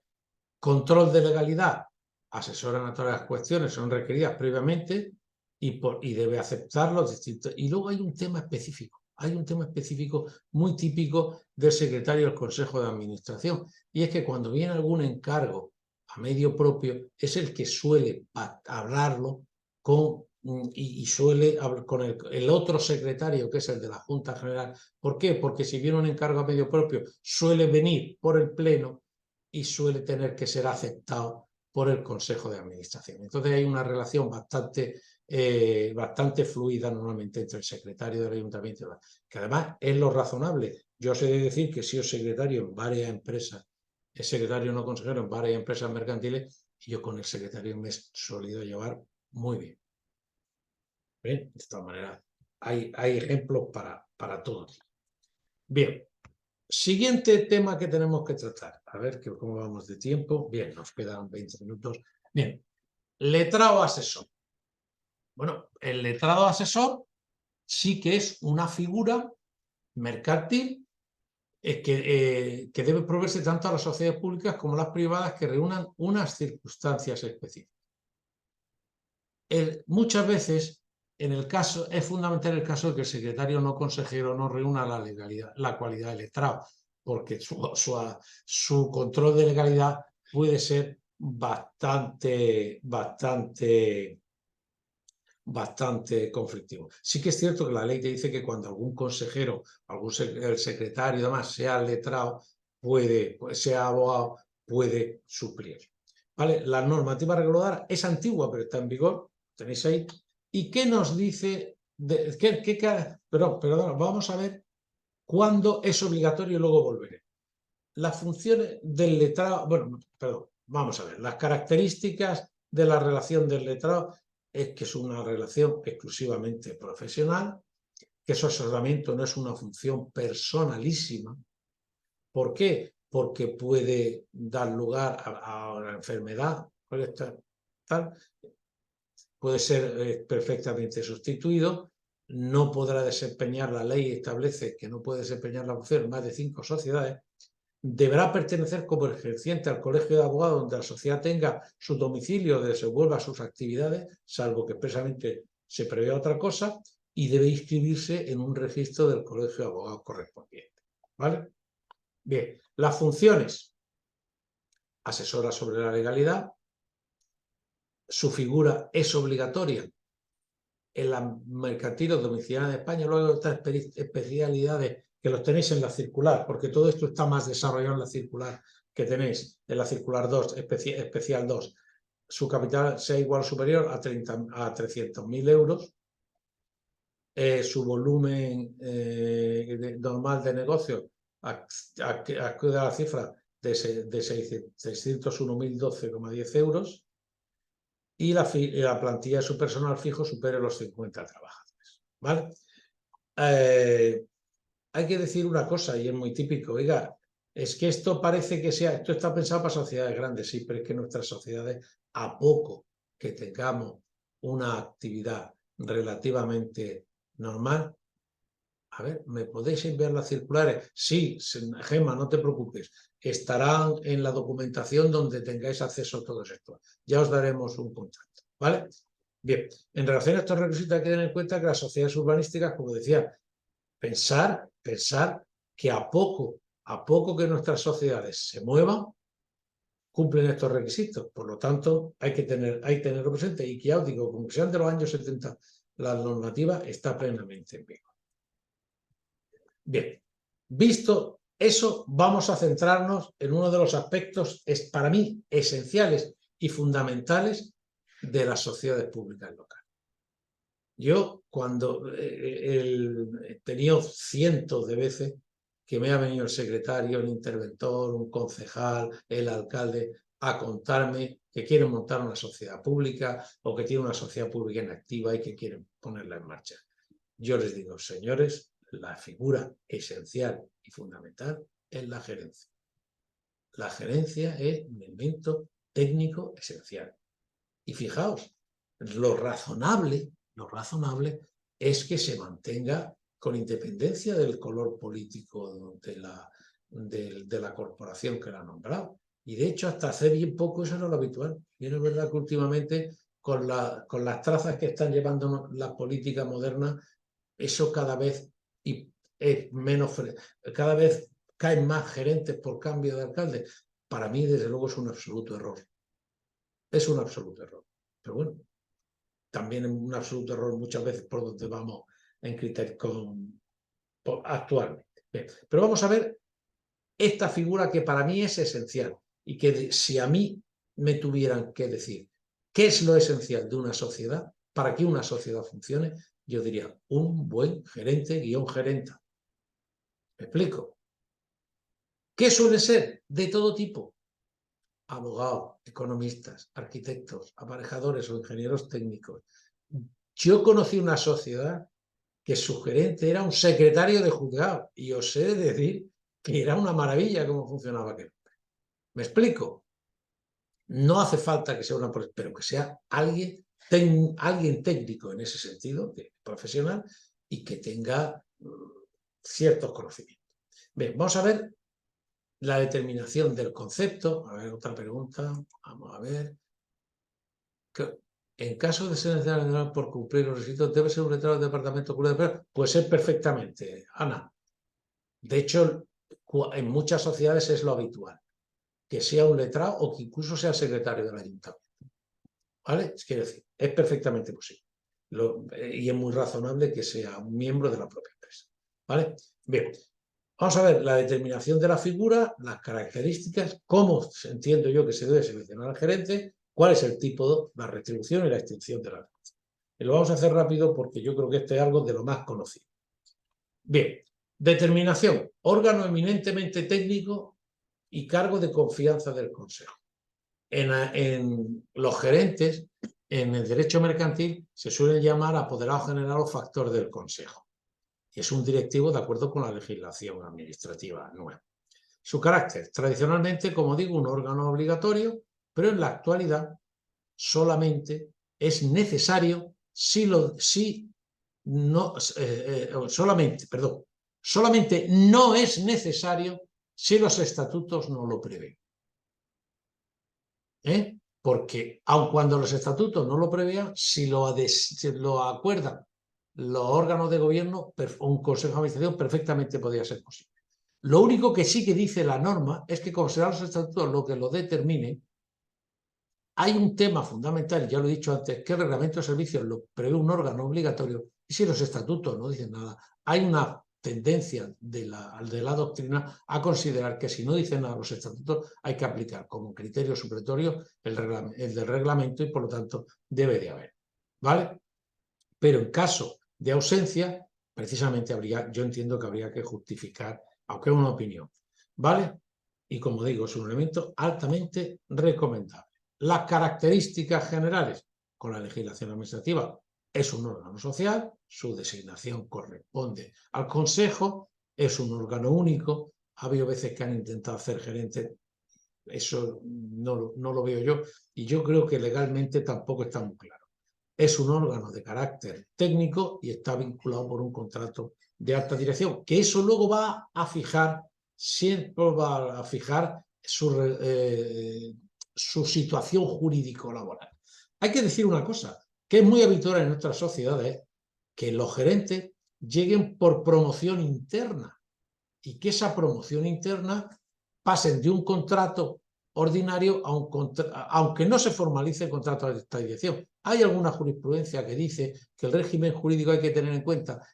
control de legalidad. Asesoran a todas las cuestiones, son requeridas previamente y debe aceptar los distintos. Y luego hay un tema específico. Hay un tema específico muy típico del secretario del Consejo de Administración, y es que cuando viene algún encargo a medio propio, es el que suele hablarlo y suele hablar con el otro secretario, que es el de la Junta General. ¿Por qué? Porque si viene un encargo a medio propio, suele venir por el Pleno y suele tener que ser aceptado por el Consejo de Administración. Entonces hay una relación bastante fluida normalmente entre el secretario del ayuntamiento, que además es lo razonable. Yo sé decir que he sido secretario en varias empresas, es secretario no consejero en varias empresas mercantiles, y yo con el secretario me he solido llevar muy bien. ¿Bien? De esta manera hay ejemplos para todos. Bien. Siguiente tema que tenemos que tratar. A ver cómo vamos de tiempo. Bien, nos quedan 20 minutos. Bien, letrado asesor. Bueno, el letrado asesor sí que es una figura mercantil que debe proveerse tanto a las sociedades públicas como a las privadas que reúnan unas circunstancias específicas. Muchas veces es fundamental el caso de que el secretario no consejero no reúna la legalidad, la cualidad de letrado, porque su control de legalidad puede ser bastante conflictivo. Sí que es cierto que la ley te dice que cuando algún consejero, el secretario y demás sea letrado, sea abogado, puede suplir. ¿Vale? La normativa reguladora es antigua, pero está en vigor, tenéis ahí. ¿Y qué nos dice? Perdón, vamos a ver cuándo es obligatorio y luego volveré. Las funciones del letrado, vamos a ver, las características de la relación del letrado es que es una relación exclusivamente profesional, que su asesoramiento no es una función personalísima. ¿Por qué? Porque puede dar lugar a una enfermedad, puede ser perfectamente sustituido, no podrá desempeñar, la ley establece que no puede desempeñar la función más de 5 sociedades, deberá pertenecer como ejerciente al colegio de abogados donde la sociedad tenga su domicilio, donde se desenvuelva sus actividades, salvo que expresamente se prevea otra cosa, y debe inscribirse en un registro del colegio de abogados correspondiente. ¿Vale? Bien, las funciones: asesora sobre la legalidad, su figura es obligatoria en las mercantiles domiciliadas de España. Luego hay otras especialidades que los tenéis en la circular, porque todo esto está más desarrollado en la circular que tenéis, en la circular 2, especial 2. Su capital sea igual o superior a 300.000 euros. Su volumen normal de negocio acude a la cifra de 601.012,10 euros. Y la plantilla de su personal fijo supere los 50 trabajadores. ¿Vale? Hay que decir una cosa, y es muy típico: oiga, es que esto parece que esto está pensado para sociedades grandes, sí, pero es que nuestras sociedades, a poco que tengamos una actividad relativamente normal. A ver, ¿me podéis enviar las circulares? Sí, Gemma, no te preocupes. Estarán en la documentación donde tengáis acceso a todo esto. Ya os daremos un contacto, ¿vale? Bien, en relación a estos requisitos hay que tener en cuenta que las sociedades urbanísticas, como decía, pensar que a poco que nuestras sociedades se muevan, cumplen estos requisitos. Por lo tanto, hay que tenerlo presente, y que ya os digo, como que sean de los años 70, la normativa está plenamente en vigor. Bien, visto eso, vamos a centrarnos en uno de los aspectos, para mí, esenciales y fundamentales de las sociedades públicas locales. Yo, cuando he tenido cientos de veces que me ha venido el secretario, el interventor, un concejal, el alcalde, a contarme que quieren montar una sociedad pública o que tiene una sociedad pública inactiva y que quieren ponerla en marcha. Yo les digo, señores, la figura esencial y fundamental es la gerencia. La gerencia es un elemento técnico esencial. Y fijaos, lo razonable es que se mantenga con independencia del color político de la corporación que la ha nombrado. Y de hecho, hasta hace bien poco eso no es lo habitual. Y es verdad que últimamente, con las trazas que están llevando la política moderna, eso cada vez es menos, cada vez caen más gerentes por cambio de alcalde. Para mí, desde luego, es un absoluto error. Es un absoluto error. Pero bueno, también es un absoluto error muchas veces por donde vamos en criterios actualmente. Bien, pero vamos a ver esta figura que para mí es esencial y que si a mí me tuvieran que decir qué es lo esencial de una sociedad, para que una sociedad funcione, yo diría un buen gerente-gerenta. ¿Me explico? ¿Qué suele ser? De todo tipo. Abogados, economistas, arquitectos, aparejadores o ingenieros técnicos. Yo conocí una sociedad que su gerente era un secretario de juzgado y os he de decir que era una maravilla cómo funcionaba aquel. ¿Me explico? No hace falta que sea una, pero que sea alguien técnico en ese sentido, profesional, y que tenga ciertos conocimientos. Bien, vamos a ver la determinación del concepto. A ver, otra pregunta. Vamos a ver. En caso de ser necesario por cumplir los requisitos, ¿debe ser un letrado del departamento público? Puede ser perfectamente, Ana. De hecho, en muchas sociedades es lo habitual, que sea un letrado o que incluso sea el secretario del ayuntamiento. ¿Vale? Quiero decir, es perfectamente posible. Y es muy razonable que sea un miembro de la propia empresa. ¿Vale? Bien, vamos a ver la determinación de la figura, las características, cómo entiendo yo que se debe seleccionar al gerente, cuál es el tipo, la retribución y la extinción de la relación. Y lo vamos a hacer rápido porque yo creo que este es algo de lo más conocido. Bien, determinación, órgano eminentemente técnico y cargo de confianza del Consejo. En los gerentes, en el derecho mercantil, se suelen llamar apoderado general o factor del Consejo. Y es un directivo de acuerdo con la legislación administrativa nueva. Su carácter, tradicionalmente, como digo, un órgano obligatorio, pero en la actualidad solamente es necesario solamente no es necesario si los estatutos no lo prevén. Porque aun cuando los estatutos no lo prevean, si lo acuerdan los órganos de gobierno o un consejo de administración, perfectamente podría ser posible. Lo único que sí que dice la norma es que considerar los estatutos lo que lo determine. Hay un tema fundamental, ya lo he dicho antes, que el reglamento de servicios lo prevé un órgano obligatorio y si los estatutos no dicen nada, hay una tendencia de la doctrina a considerar que si no dicen nada los estatutos hay que aplicar como criterio supletorio el del reglamento y por lo tanto debe de haber. ¿Vale? Pero en caso de ausencia, precisamente yo entiendo que habría que justificar, aunque es una opinión. ¿Vale? Y como digo, es un elemento altamente recomendable. Las características generales con la legislación administrativa es un órgano social, su designación corresponde al Consejo, es un órgano único, ha habido veces que han intentado hacer gerente, eso no lo veo yo, y yo creo que legalmente tampoco está muy claro. Es un órgano de carácter técnico y está vinculado por un contrato de alta dirección, que eso luego va a fijar, siempre va a fijar su situación jurídico-laboral. Hay que decir una cosa, que es muy habitual en nuestras sociedades, que los gerentes lleguen por promoción interna y que esa promoción interna pasen de un contrato ordinario aunque no se formalice el contrato de esta dirección. Hay alguna jurisprudencia que dice que el régimen jurídico hay que tener en cuenta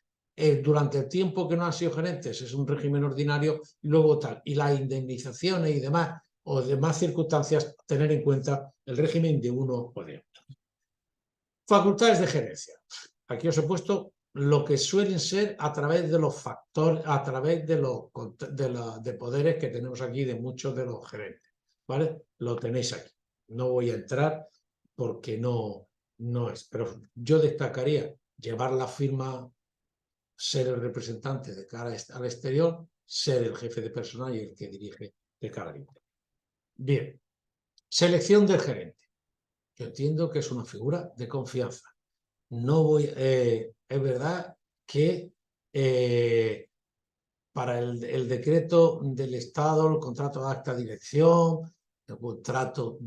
durante el tiempo que no han sido gerentes es un régimen ordinario y luego tal. Y las indemnizaciones y demás o demás circunstancias tener en cuenta el régimen de uno o de otro. Facultades de gerencia. Aquí os he puesto lo que suelen ser a través de los factores, a través de los de poderes que tenemos aquí de muchos de los gerentes, ¿vale? Lo tenéis aquí. No voy a entrar porque no es, pero yo destacaría llevar la firma, ser el representante de cara al exterior, ser el jefe de personal y el que dirige de cara al interior. Bien, selección del gerente. Yo entiendo que es una figura de confianza. No voy, es verdad que para el decreto del Estado, el contrato de acta dirección, el contrato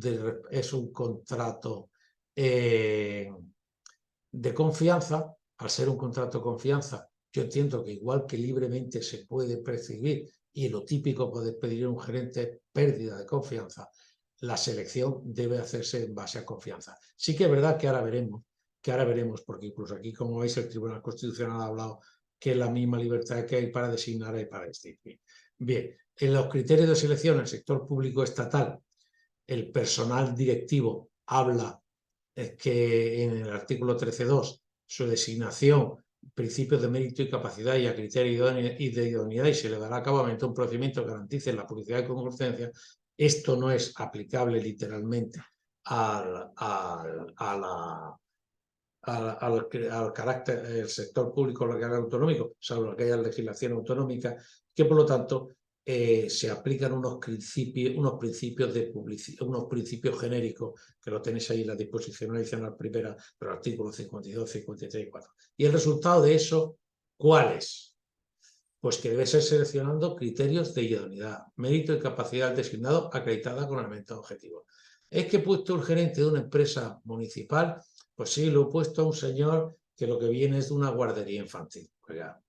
es un contrato de confianza. Al ser un contrato de confianza, yo entiendo que igual que libremente se puede prescindir y lo típico para despedir a un gerente es pérdida de confianza, la selección debe hacerse en base a confianza. Sí que es verdad que ahora veremos, porque incluso aquí, como veis, el Tribunal Constitucional ha hablado que la misma libertad que hay para designar hay para distinguir. Bien, en los criterios de selección en el sector público estatal, el personal directivo habla que en el artículo 13.2 su designación, principios de mérito y capacidad y a criterio de idoneidad y se le dará acabamiento a un procedimiento que garantice la publicidad y concurrencia. Esto no es aplicable literalmente al carácter del sector público legal autonómico, salvo aquella legislación autonómica, que por lo tanto se aplican unos principios de publicidad, unos principios genéricos, que lo tenéis ahí en la disposición adicional primera, pero artículos 52, 53 y 4. ¿Y el resultado de eso cuál es? Pues que debe ser seleccionando criterios de idoneidad, mérito y capacidad designado acreditada con elementos objetivos. Es que he puesto el gerente de una empresa municipal, pues sí, lo he puesto a un señor que lo que viene es de una guardería infantil. Oiga.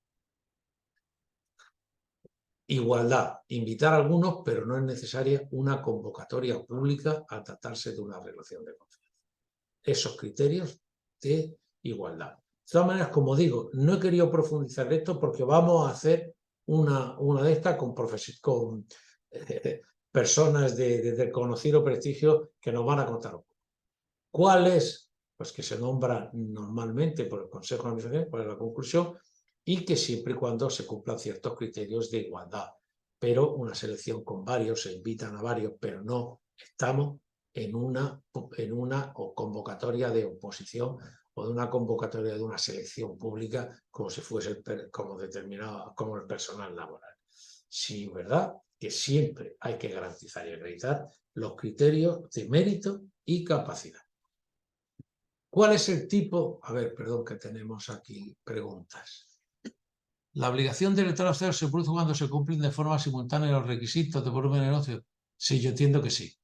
Igualdad, invitar a algunos, pero no es necesaria una convocatoria pública al tratarse de una relación de confianza. Esos criterios de igualdad. De todas maneras, como digo, no he querido profundizar en esto porque vamos a hacer una de estas con personas de conocido prestigio que nos van a contar un poco. ¿Cuál es? Pues que se nombra normalmente por el Consejo de Administración, por la conclusión, y que siempre y cuando se cumplan ciertos criterios de igualdad. Pero una selección con varios, se invitan a varios, pero no estamos en una convocatoria de oposición o de una convocatoria de una selección pública como si fuese como determinado, como el personal laboral. Sí, ¿verdad? Que siempre hay que garantizar y acreditar los criterios de mérito y capacidad. ¿Cuál es el tipo? A ver, perdón, que tenemos aquí preguntas. ¿La obligación del elector cero se produce cuando se cumplen de forma simultánea los requisitos de volumen de negocio? Sí, yo entiendo que sí.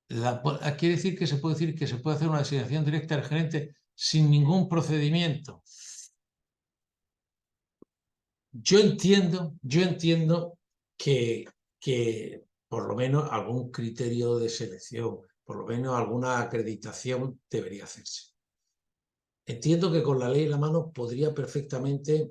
Quiere decir que se puede hacer una designación directa del gerente sin ningún procedimiento. Yo entiendo que por lo menos algún criterio de selección, por lo menos alguna acreditación debería hacerse. Entiendo que con la ley en la mano podría perfectamente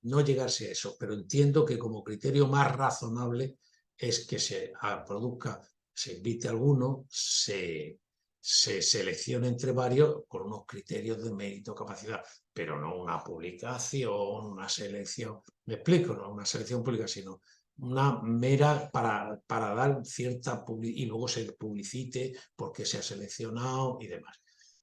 no llegarse a eso, pero entiendo que como criterio más razonable es que se produzca, se invite a alguno, se seleccione entre varios con unos criterios de mérito, capacidad, pero no una publicación, una selección, me explico, no una selección pública, sino una mera para dar cierta y luego se publicite porque se ha seleccionado y demás.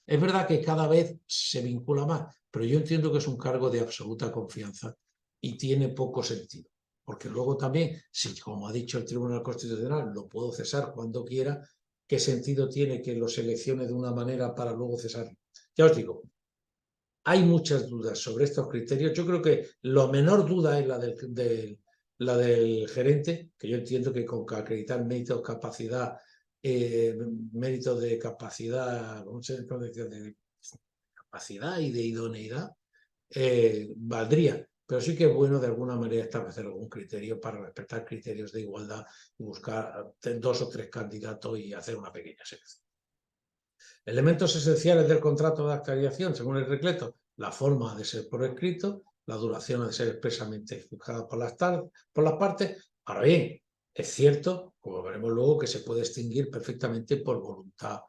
Es verdad que cada vez se vincula más, pero yo entiendo que es un cargo de absoluta confianza y tiene poco sentido. Porque luego también, si como ha dicho el Tribunal Constitucional, lo puedo cesar cuando quiera, ¿qué sentido tiene que lo seleccione de una manera para luego cesarlo? Ya os digo, hay muchas dudas sobre estos criterios. Yo creo que la menor duda es la del gerente, que yo entiendo que con acreditar méritos, capacidad, méritos de capacidad, de capacidad y de idoneidad, valdría. Pero sí que es bueno de alguna manera establecer algún criterio para respetar criterios de igualdad y buscar 2 o 3 candidatos y hacer una pequeña selección. Elementos esenciales del contrato de acreditación, según el decreto, la forma de ser por escrito, la duración de ser expresamente fijada por las partes. Ahora bien, es cierto, como veremos luego, que se puede extinguir perfectamente por voluntad,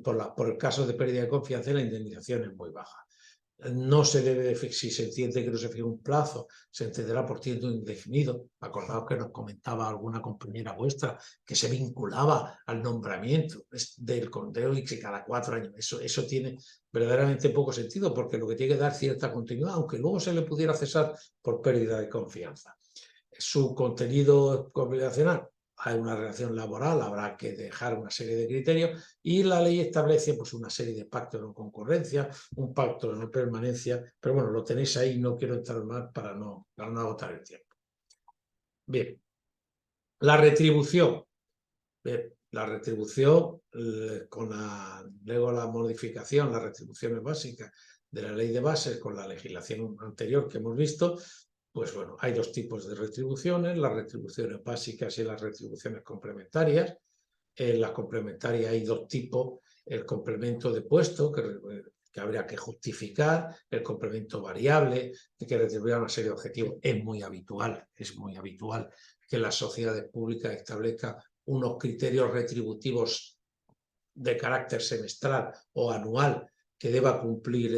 por el caso de pérdida de confianza y la indemnización es muy baja. no se debe de fixar, si se entiende que no se fija un plazo, se entenderá por tiempo indefinido. Acordaos que nos comentaba alguna compañera vuestra que se vinculaba al nombramiento del condeo y que cada 4 años. Eso tiene verdaderamente poco sentido, porque lo que tiene que dar cierta continuidad, aunque luego se le pudiera cesar por pérdida de confianza. Su contenido combinacional, hay una relación laboral, habrá que dejar una serie de criterios y la ley establece pues, una serie de pactos de no concurrencia, un pacto de no permanencia, pero bueno, lo tenéis ahí, no quiero entrar más para no agotar el tiempo. Bien, la retribución. Bien, la retribución, luego la modificación, las retribuciones básicas de la ley de bases con la legislación anterior que hemos visto, pues bueno, hay 2 tipos de retribuciones, las retribuciones básicas y las retribuciones complementarias. En las complementarias hay 2 tipos, el complemento de puesto, que habría que justificar, el complemento variable, que retribuirá una serie de objetivos. Es muy habitual que las sociedades públicas establezcan unos criterios retributivos de carácter semestral o anual que deba cumplir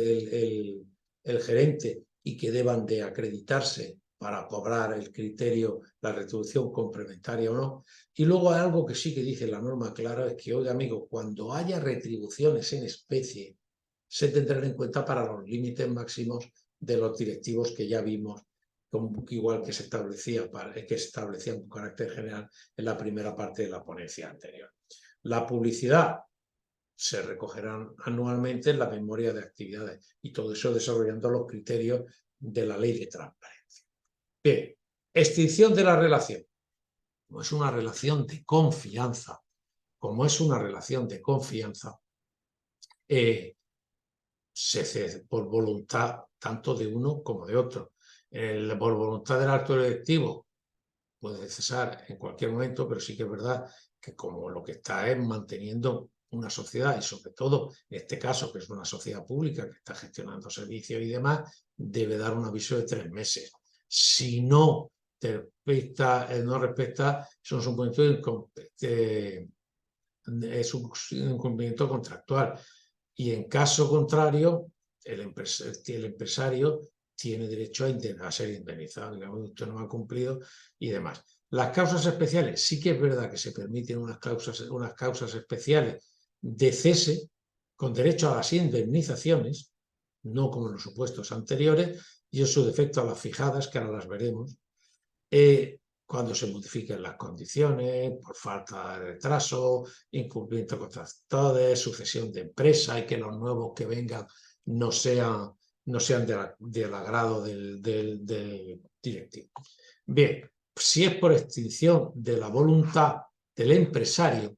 el gerente y que deban de acreditarse para cobrar el criterio, la retribución complementaria o no. Y luego hay algo que sí que dice la norma clara, es que, oiga amigo, cuando haya retribuciones en especie, se tendrán en cuenta para los límites máximos de los directivos que ya vimos, igual que se establecían con carácter general en la primera parte de la ponencia anterior. La publicidad se recogerán anualmente en la memoria de actividades y todo eso desarrollando los criterios de la ley de transparencia. Bien, extinción de la relación. Como es una relación de confianza, se cede por voluntad tanto de uno como de otro. Por voluntad del acto directivo puede cesar en cualquier momento, pero sí que es verdad que como lo que está es manteniendo una sociedad y sobre todo, en este caso, que es una sociedad pública que está gestionando servicios y demás, debe dar un aviso de 3 meses. Si no respeta, es un incumplimiento contractual. Y en caso contrario, el empresario tiene derecho a ser indemnizado. Digamos, usted no ha cumplido y demás. Las causas especiales, sí que es verdad que se permiten unas causas especiales de cese con derecho a las indemnizaciones, no como en los supuestos anteriores, y en su defecto a las fijadas, que ahora las veremos, cuando se modifiquen las condiciones, por falta de retraso, incumplimiento de contractores, sucesión de empresa y que los nuevos que vengan no sean del agrado del directivo. Bien, si es por extinción de la voluntad del empresario,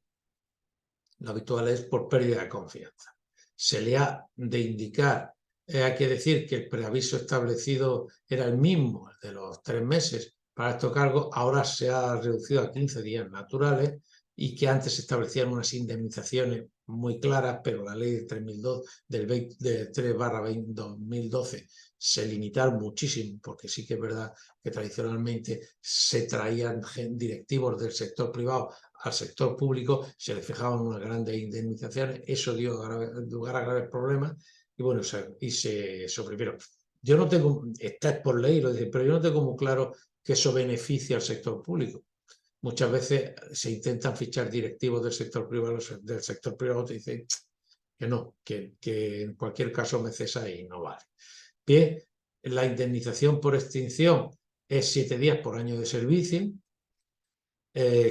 lo habitual es por pérdida de confianza. Se le ha de indicar, hay que decir que el preaviso establecido era el mismo, el de los 3 meses para estos cargos, ahora se ha reducido a 15 días naturales y que antes se establecían unas indemnizaciones muy claras, pero la ley de 3/2012 se limitaron muchísimo, porque sí que es verdad que tradicionalmente se traían directivos del sector privado al sector público, se le fijaban unas grandes indemnizaciones, eso dio lugar a graves problemas y bueno, se suprimieron. Yo no tengo, está por ley, lo dicen, pero yo no tengo muy claro que eso beneficia al sector público. Muchas veces se intentan fichar directivos del sector privado te dicen que no, que en cualquier caso me cesa y no vale. Bien, la indemnización por extinción es 7 días por año de servicio,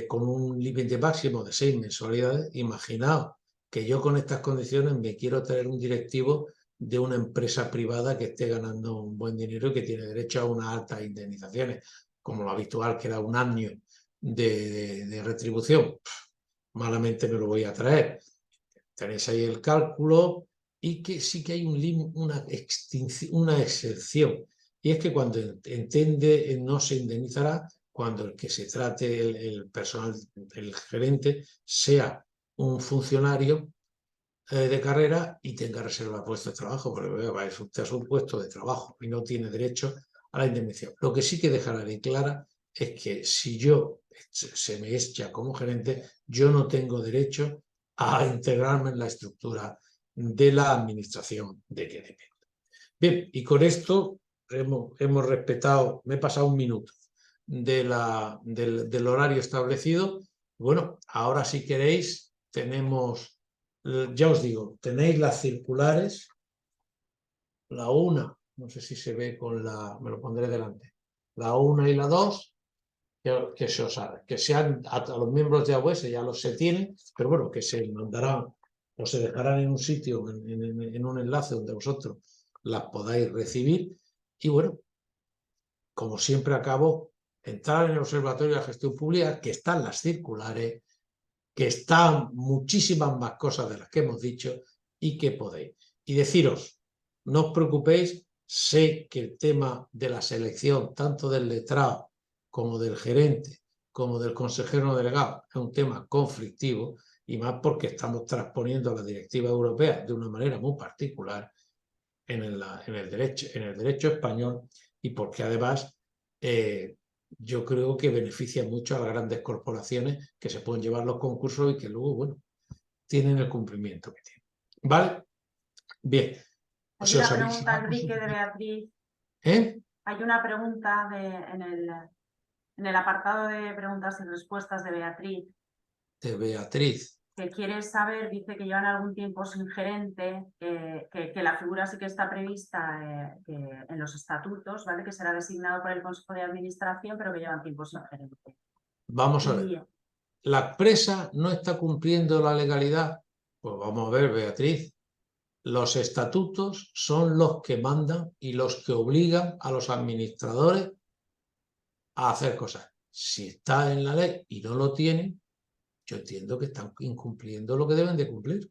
con un límite máximo de 6 mensualidades. Imaginaos que yo con estas condiciones me quiero traer un directivo de una empresa privada que esté ganando un buen dinero y que tiene derecho a unas altas indemnizaciones, como lo habitual, que era un año de retribución. Malamente me lo voy a traer. Tenéis ahí el cálculo y que sí que hay una excepción. Y es que cuando no se indemnizará cuando el que se trate el personal, el gerente, sea un funcionario de carrera y tenga reserva de puesto de trabajo, porque usted es un puesto de trabajo y no tiene derecho a la indemnización. Lo que sí que dejará de clara es que si se me echa como gerente, yo no tengo derecho a integrarme en la estructura de la administración de que depende. Bien, y con esto hemos respetado, me he pasado un minuto del horario establecido. Bueno, ahora si queréis tenemos, ya os digo, tenéis las circulares, la una, no sé si se ve con la, me lo pondré delante, la 1 y la 2, que sean a los miembros de AWS ya los se tienen, pero bueno, que se mandarán o se dejarán en un sitio, en un enlace donde vosotros las podáis recibir. Y bueno, como siempre acabo, entrar en el Observatorio de la Gestión Pública, que están las circulares, que están muchísimas más cosas de las que hemos dicho y que podéis. Y deciros, no os preocupéis, sé que el tema de la selección, tanto del letrado como del gerente, como del consejero delegado, es un tema conflictivo, y más porque estamos transponiendo la directiva europea de una manera muy particular en el derecho español, y porque además yo creo que beneficia mucho a las grandes corporaciones que se pueden llevar los concursos y que luego, bueno, tienen el cumplimiento que tienen. ¿Vale? Bien. Hay una pregunta, Enrique, de Beatriz. Hay una pregunta en el apartado de preguntas y respuestas de Beatriz. De Beatriz. Que quiere saber, dice que llevan algún tiempo sin gerente, que la figura sí que está prevista en los estatutos, ¿vale? Que será designado por el Consejo de Administración, pero que llevan tiempo sin gerente. Vamos a ver. ¿La empresa no está cumpliendo la legalidad? Pues vamos a ver, Beatriz. Los estatutos son los que mandan y los que obligan a los administradores a hacer cosas. Si está en la ley y no lo tienen, yo entiendo que están incumpliendo lo que deben de cumplir.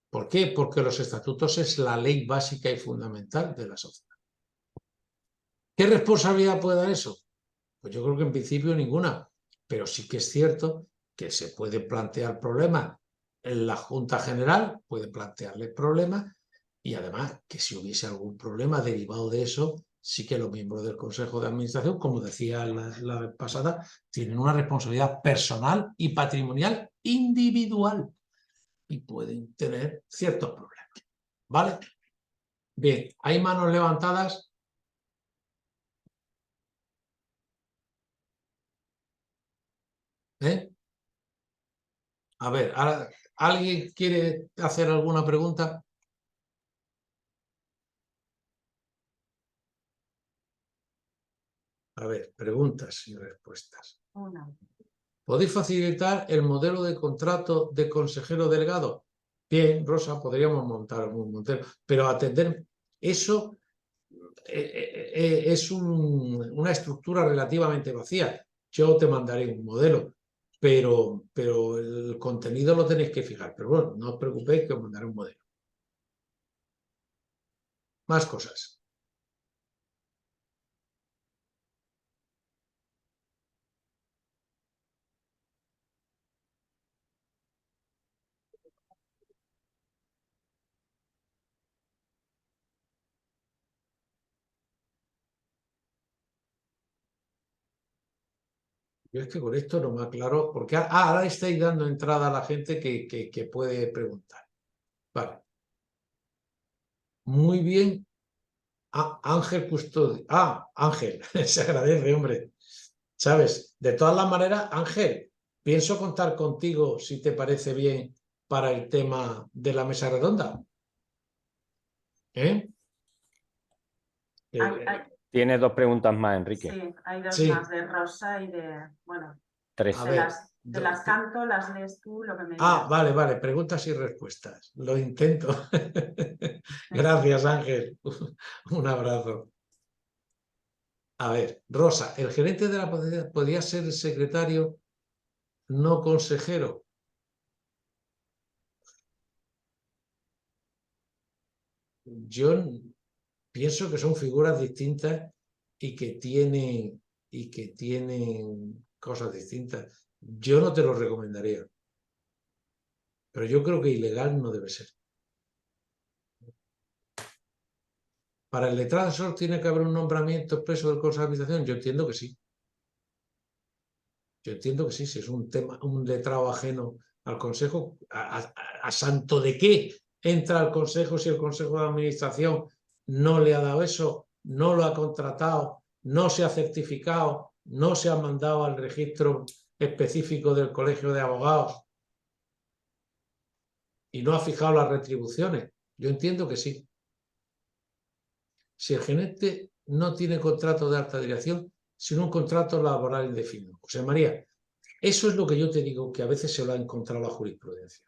¿Por qué? Porque los estatutos es la ley básica y fundamental de la sociedad. ¿Qué responsabilidad puede dar eso? Pues yo creo que en principio ninguna, pero sí que es cierto que se puede plantear problemas en la Junta General, puede plantearle problemas, y además que si hubiese algún problema derivado de eso, sí que los miembros del Consejo de Administración, como decía la vez pasada, tienen una responsabilidad personal y patrimonial individual y pueden tener ciertos problemas. ¿Vale? Bien, ¿hay manos levantadas? A ver, ahora, ¿alguien quiere hacer alguna pregunta? A ver, preguntas y respuestas. ¿Podéis facilitar el modelo de contrato de consejero delegado? Bien, Rosa, podríamos montar un modelo, pero atender eso es una estructura relativamente vacía. Yo te mandaré un modelo, pero el contenido lo tenéis que fijar. Pero bueno, no os preocupéis que os mandaré un modelo. Más cosas. Yo es que con esto no me aclaro, porque ahora estáis dando entrada a la gente que puede preguntar. Vale. Muy bien. Ángel Custodio. Ángel, se agradece, hombre. ¿Sabes? De todas las maneras, Ángel, pienso contar contigo, si te parece bien, para el tema de la mesa redonda. ¿Eh? Tienes dos preguntas más, Enrique. Sí, hay dos más, de Rosa y de... Bueno, tres. Te las canto, las lees tú, lo que me digas. Vale, preguntas y respuestas. Lo intento. Gracias, Ángel. Un abrazo. A ver, Rosa, ¿el gerente de la podía ser secretario, no consejero? Yo pienso que son figuras distintas y que tienen cosas distintas. Yo no te lo recomendaría, pero yo creo que ilegal no debe ser. ¿Para el letrado solo tiene que haber un nombramiento expreso del Consejo de Administración? Yo entiendo que sí. Yo entiendo que sí, si es un letrado ajeno al Consejo, ¿a santo de qué entra al Consejo si el Consejo de Administración no le ha dado eso, no lo ha contratado, no se ha certificado, no se ha mandado al registro específico del Colegio de Abogados y no ha fijado las retribuciones. Yo entiendo que sí. Si el gerente no tiene contrato de alta dirección, sino un contrato laboral indefinido. José María, eso es lo que yo te digo, que a veces se lo ha encontrado la jurisprudencia.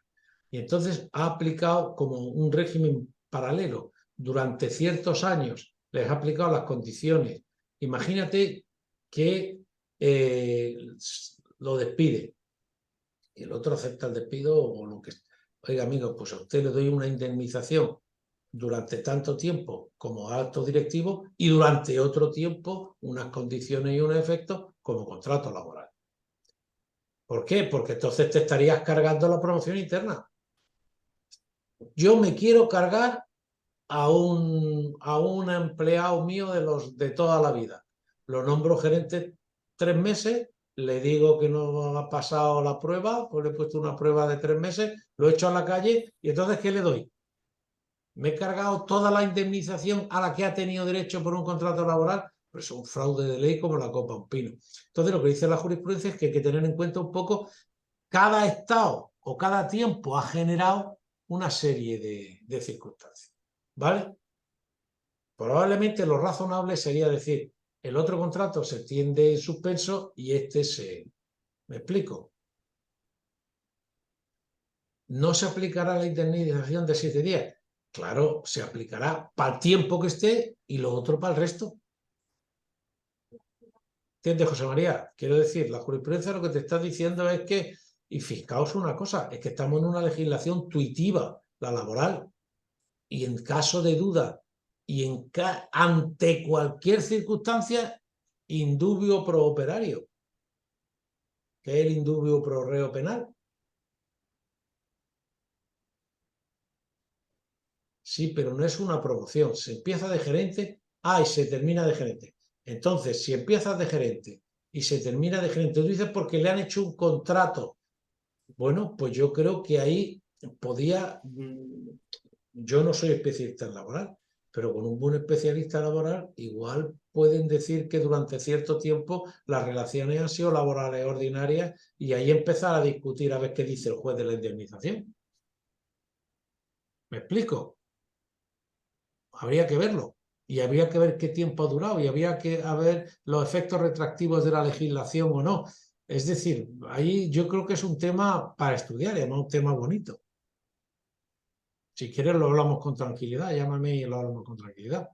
Y entonces ha aplicado como un régimen paralelo. Durante ciertos años les ha aplicado las condiciones. Imagínate que lo despide y el otro acepta el despido o lo que... Oiga, amigo, pues a usted le doy una indemnización durante tanto tiempo como alto directivo y durante otro tiempo unas condiciones y unos efectos como contrato laboral. ¿Por qué? Porque entonces te estarías cargando la promoción interna. Yo me quiero cargar a un empleado mío de toda la vida. Lo nombro gerente 3 meses, le digo que no ha pasado la prueba, pues le he puesto una prueba de 3 meses, lo he hecho a la calle y entonces ¿qué le doy? Me he cargado toda la indemnización a la que ha tenido derecho por un contrato laboral, pues es un fraude de ley como la copa un pino. Entonces lo que dice la jurisprudencia es que hay que tener en cuenta un poco cada estado o cada tiempo ha generado una serie de circunstancias, ¿vale? Probablemente lo razonable sería decir, el otro contrato se tiende en suspenso y este se... ¿Me explico? No se aplicará la indemnización de 7 días. Claro, se aplicará para el tiempo que esté y lo otro para el resto. ¿Entiendes, José María? Quiero decir, la jurisprudencia lo que te está diciendo es que, y fijaos una cosa, es que estamos en una legislación tuitiva, la laboral, y en caso de duda y ante cualquier circunstancia, indubio pro operario, que es el indubio pro reo penal. Sí, pero no es una promoción. Se empieza de gerente, y se termina de gerente. Entonces, si empiezas de gerente y se termina de gerente, tú dices porque le han hecho un contrato. Bueno, pues yo creo que ahí podía... Yo no soy especialista en laboral, pero con un buen especialista laboral igual pueden decir que durante cierto tiempo las relaciones han sido laborales ordinarias y ahí empezar a discutir a ver qué dice el juez de la indemnización. ¿Me explico? Habría que verlo y habría que ver qué tiempo ha durado y habría que ver los efectos retroactivos de la legislación o no. Es decir, ahí yo creo que es un tema para estudiar y además un tema bonito. Si quieres lo hablamos con tranquilidad, llámame y lo hablamos con tranquilidad.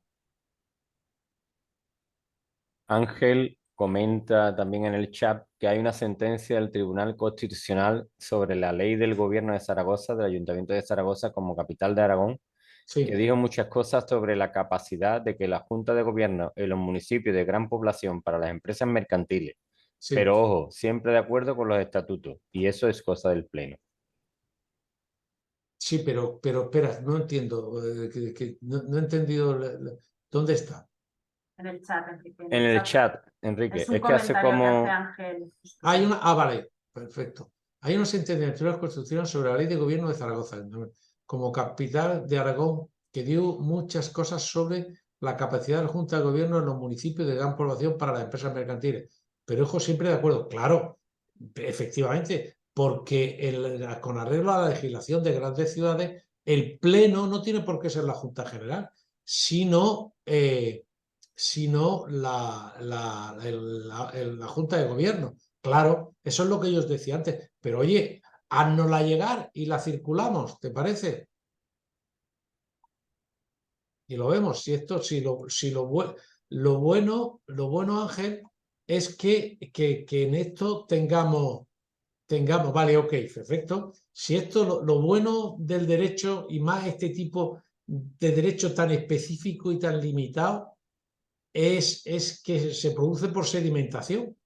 Ángel comenta también en el chat que hay una sentencia del Tribunal Constitucional sobre la ley del Gobierno de Zaragoza, del Ayuntamiento de Zaragoza como capital de Aragón, Sí. que dijo muchas cosas sobre la capacidad de que la Junta de Gobierno en los municipios de gran población para las empresas mercantiles, Sí. pero ojo, siempre de acuerdo con los estatutos, y eso es cosa del Pleno. Sí, pero espera, no entiendo, no he entendido dónde está. En el chat, Enrique. En el chat, Enrique, Es un es que hace comentario que hace como... Ángel. Hay una, vale, perfecto. Hay una sentencia del Tribunal Constitucional sobre la Ley de Gobierno de Zaragoza, como capital de Aragón, que dio muchas cosas sobre la capacidad de la Junta de Gobierno en los municipios de gran población para las empresas mercantiles. Pero ojo, siempre de acuerdo, claro, efectivamente, porque con arreglo a la legislación de grandes ciudades, el Pleno no tiene por qué ser la Junta General, sino la Junta de Gobierno. Claro, eso es lo que ellos decían antes. Pero oye, haznosla llegar y la circulamos, ¿te parece? Y lo vemos. Lo bueno, Ángel, es que en esto tengamos, vale, ok, perfecto. Si esto, lo bueno del derecho y más este tipo de derecho tan específico y tan limitado, es que se produce por sedimentación.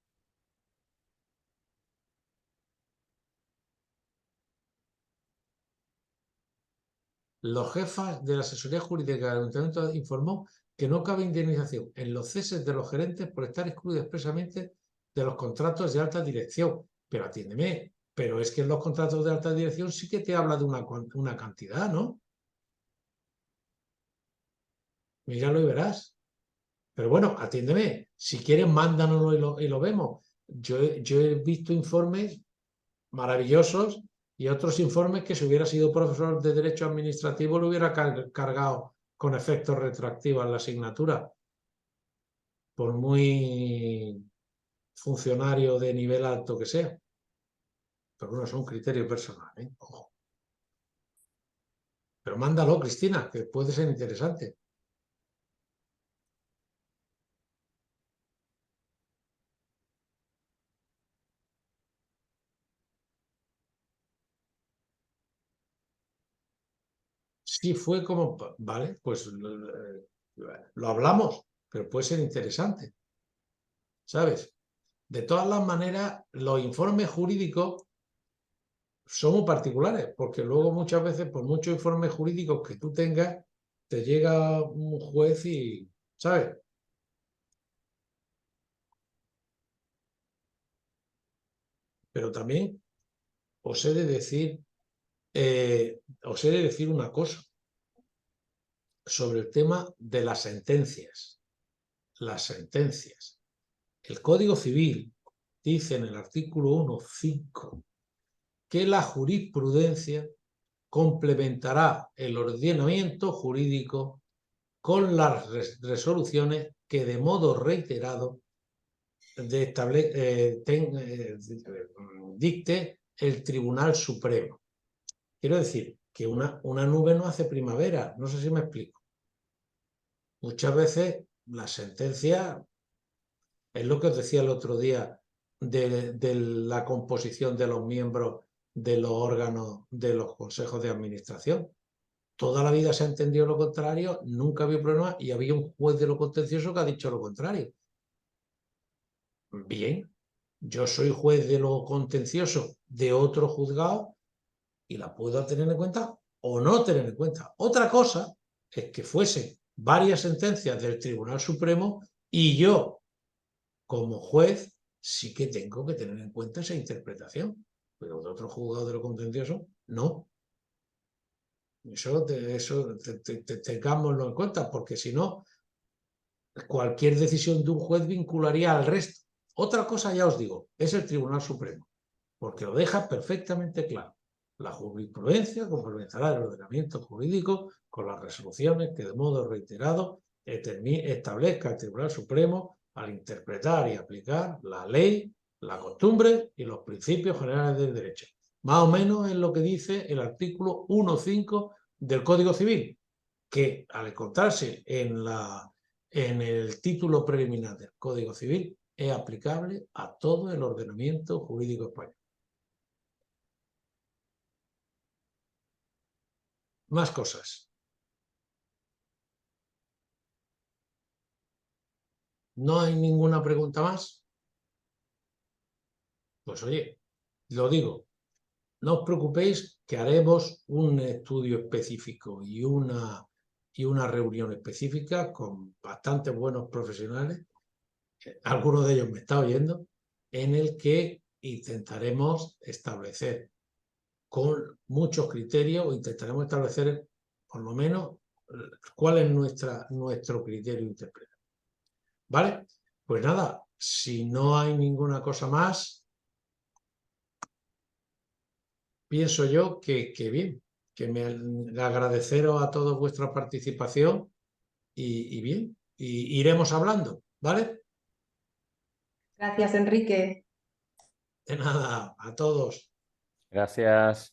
Los jefes de la asesoría jurídica del Ayuntamiento informó que no cabe indemnización en los ceses de los gerentes por estar excluidos expresamente de los contratos de alta dirección. Pero atiéndeme, pero es que en los contratos de alta dirección sí que te habla de una cantidad, ¿no? Míralo y verás. Pero bueno, atiéndeme. Si quieres, mándanoslo y lo vemos. Yo he visto informes maravillosos y otros informes que si hubiera sido profesor de Derecho Administrativo lo hubiera cargado con efectos retroactivos en la asignatura. Por muy funcionario de nivel alto que sea. Pero bueno, es un criterio personal, ¿eh? Ojo. Pero mándalo, Cristina, que puede ser interesante. Sí, fue como, vale, pues lo hablamos, pero puede ser interesante, ¿sabes? De todas las maneras, los informes jurídicos son muy particulares, porque luego muchas veces, por muchos informes jurídicos que tú tengas, te llega un juez y, ¿sabes? Pero también os he de decir una cosa sobre el tema de las sentencias. Las sentencias. El Código Civil dice en el artículo 1.5 que la jurisprudencia complementará el ordenamiento jurídico con las resoluciones que de modo reiterado dicte el Tribunal Supremo. Quiero decir que una nube no hace primavera, no sé si me explico. Muchas veces la sentencia es lo que os decía el otro día de la composición de los miembros de los órganos de los consejos de administración. Toda la vida se ha entendido lo contrario, nunca había problema y había un juez de lo contencioso que ha dicho lo contrario. Bien, yo soy juez de lo contencioso de otro juzgado y la puedo tener en cuenta o no tener en cuenta. Otra cosa es que fuesen varias sentencias del Tribunal Supremo y yo, como juez, sí que tengo que tener en cuenta esa interpretación, pero de otro juzgado de lo contencioso, no. Eso tengámoslo en cuenta, porque si no, cualquier decisión de un juez vincularía al resto. Otra cosa, ya os digo, es el Tribunal Supremo, porque lo deja perfectamente claro. La jurisprudencia complementará el ordenamiento jurídico con las resoluciones que de modo reiterado establezca el Tribunal Supremo al interpretar y aplicar la ley, la costumbre y los principios generales del derecho. Más o menos es lo que dice el artículo 1.5 del Código Civil, que al encontrarse en el título preliminar del Código Civil es aplicable a todo el ordenamiento jurídico español. Más cosas. ¿No hay ninguna pregunta más? Pues oye, lo digo, no os preocupéis que haremos un estudio específico y una reunión específica con bastantes buenos profesionales, algunos de ellos me están oyendo, en el que intentaremos establecer con muchos criterios, o intentaremos establecer por lo menos cuál es nuestro criterio interpretativo. ¿Vale? Pues nada, si no hay ninguna cosa más, pienso yo que bien, que me agradeceros a todos vuestra participación y bien, y iremos hablando, ¿vale? Gracias, Enrique. De nada, a todos. Gracias.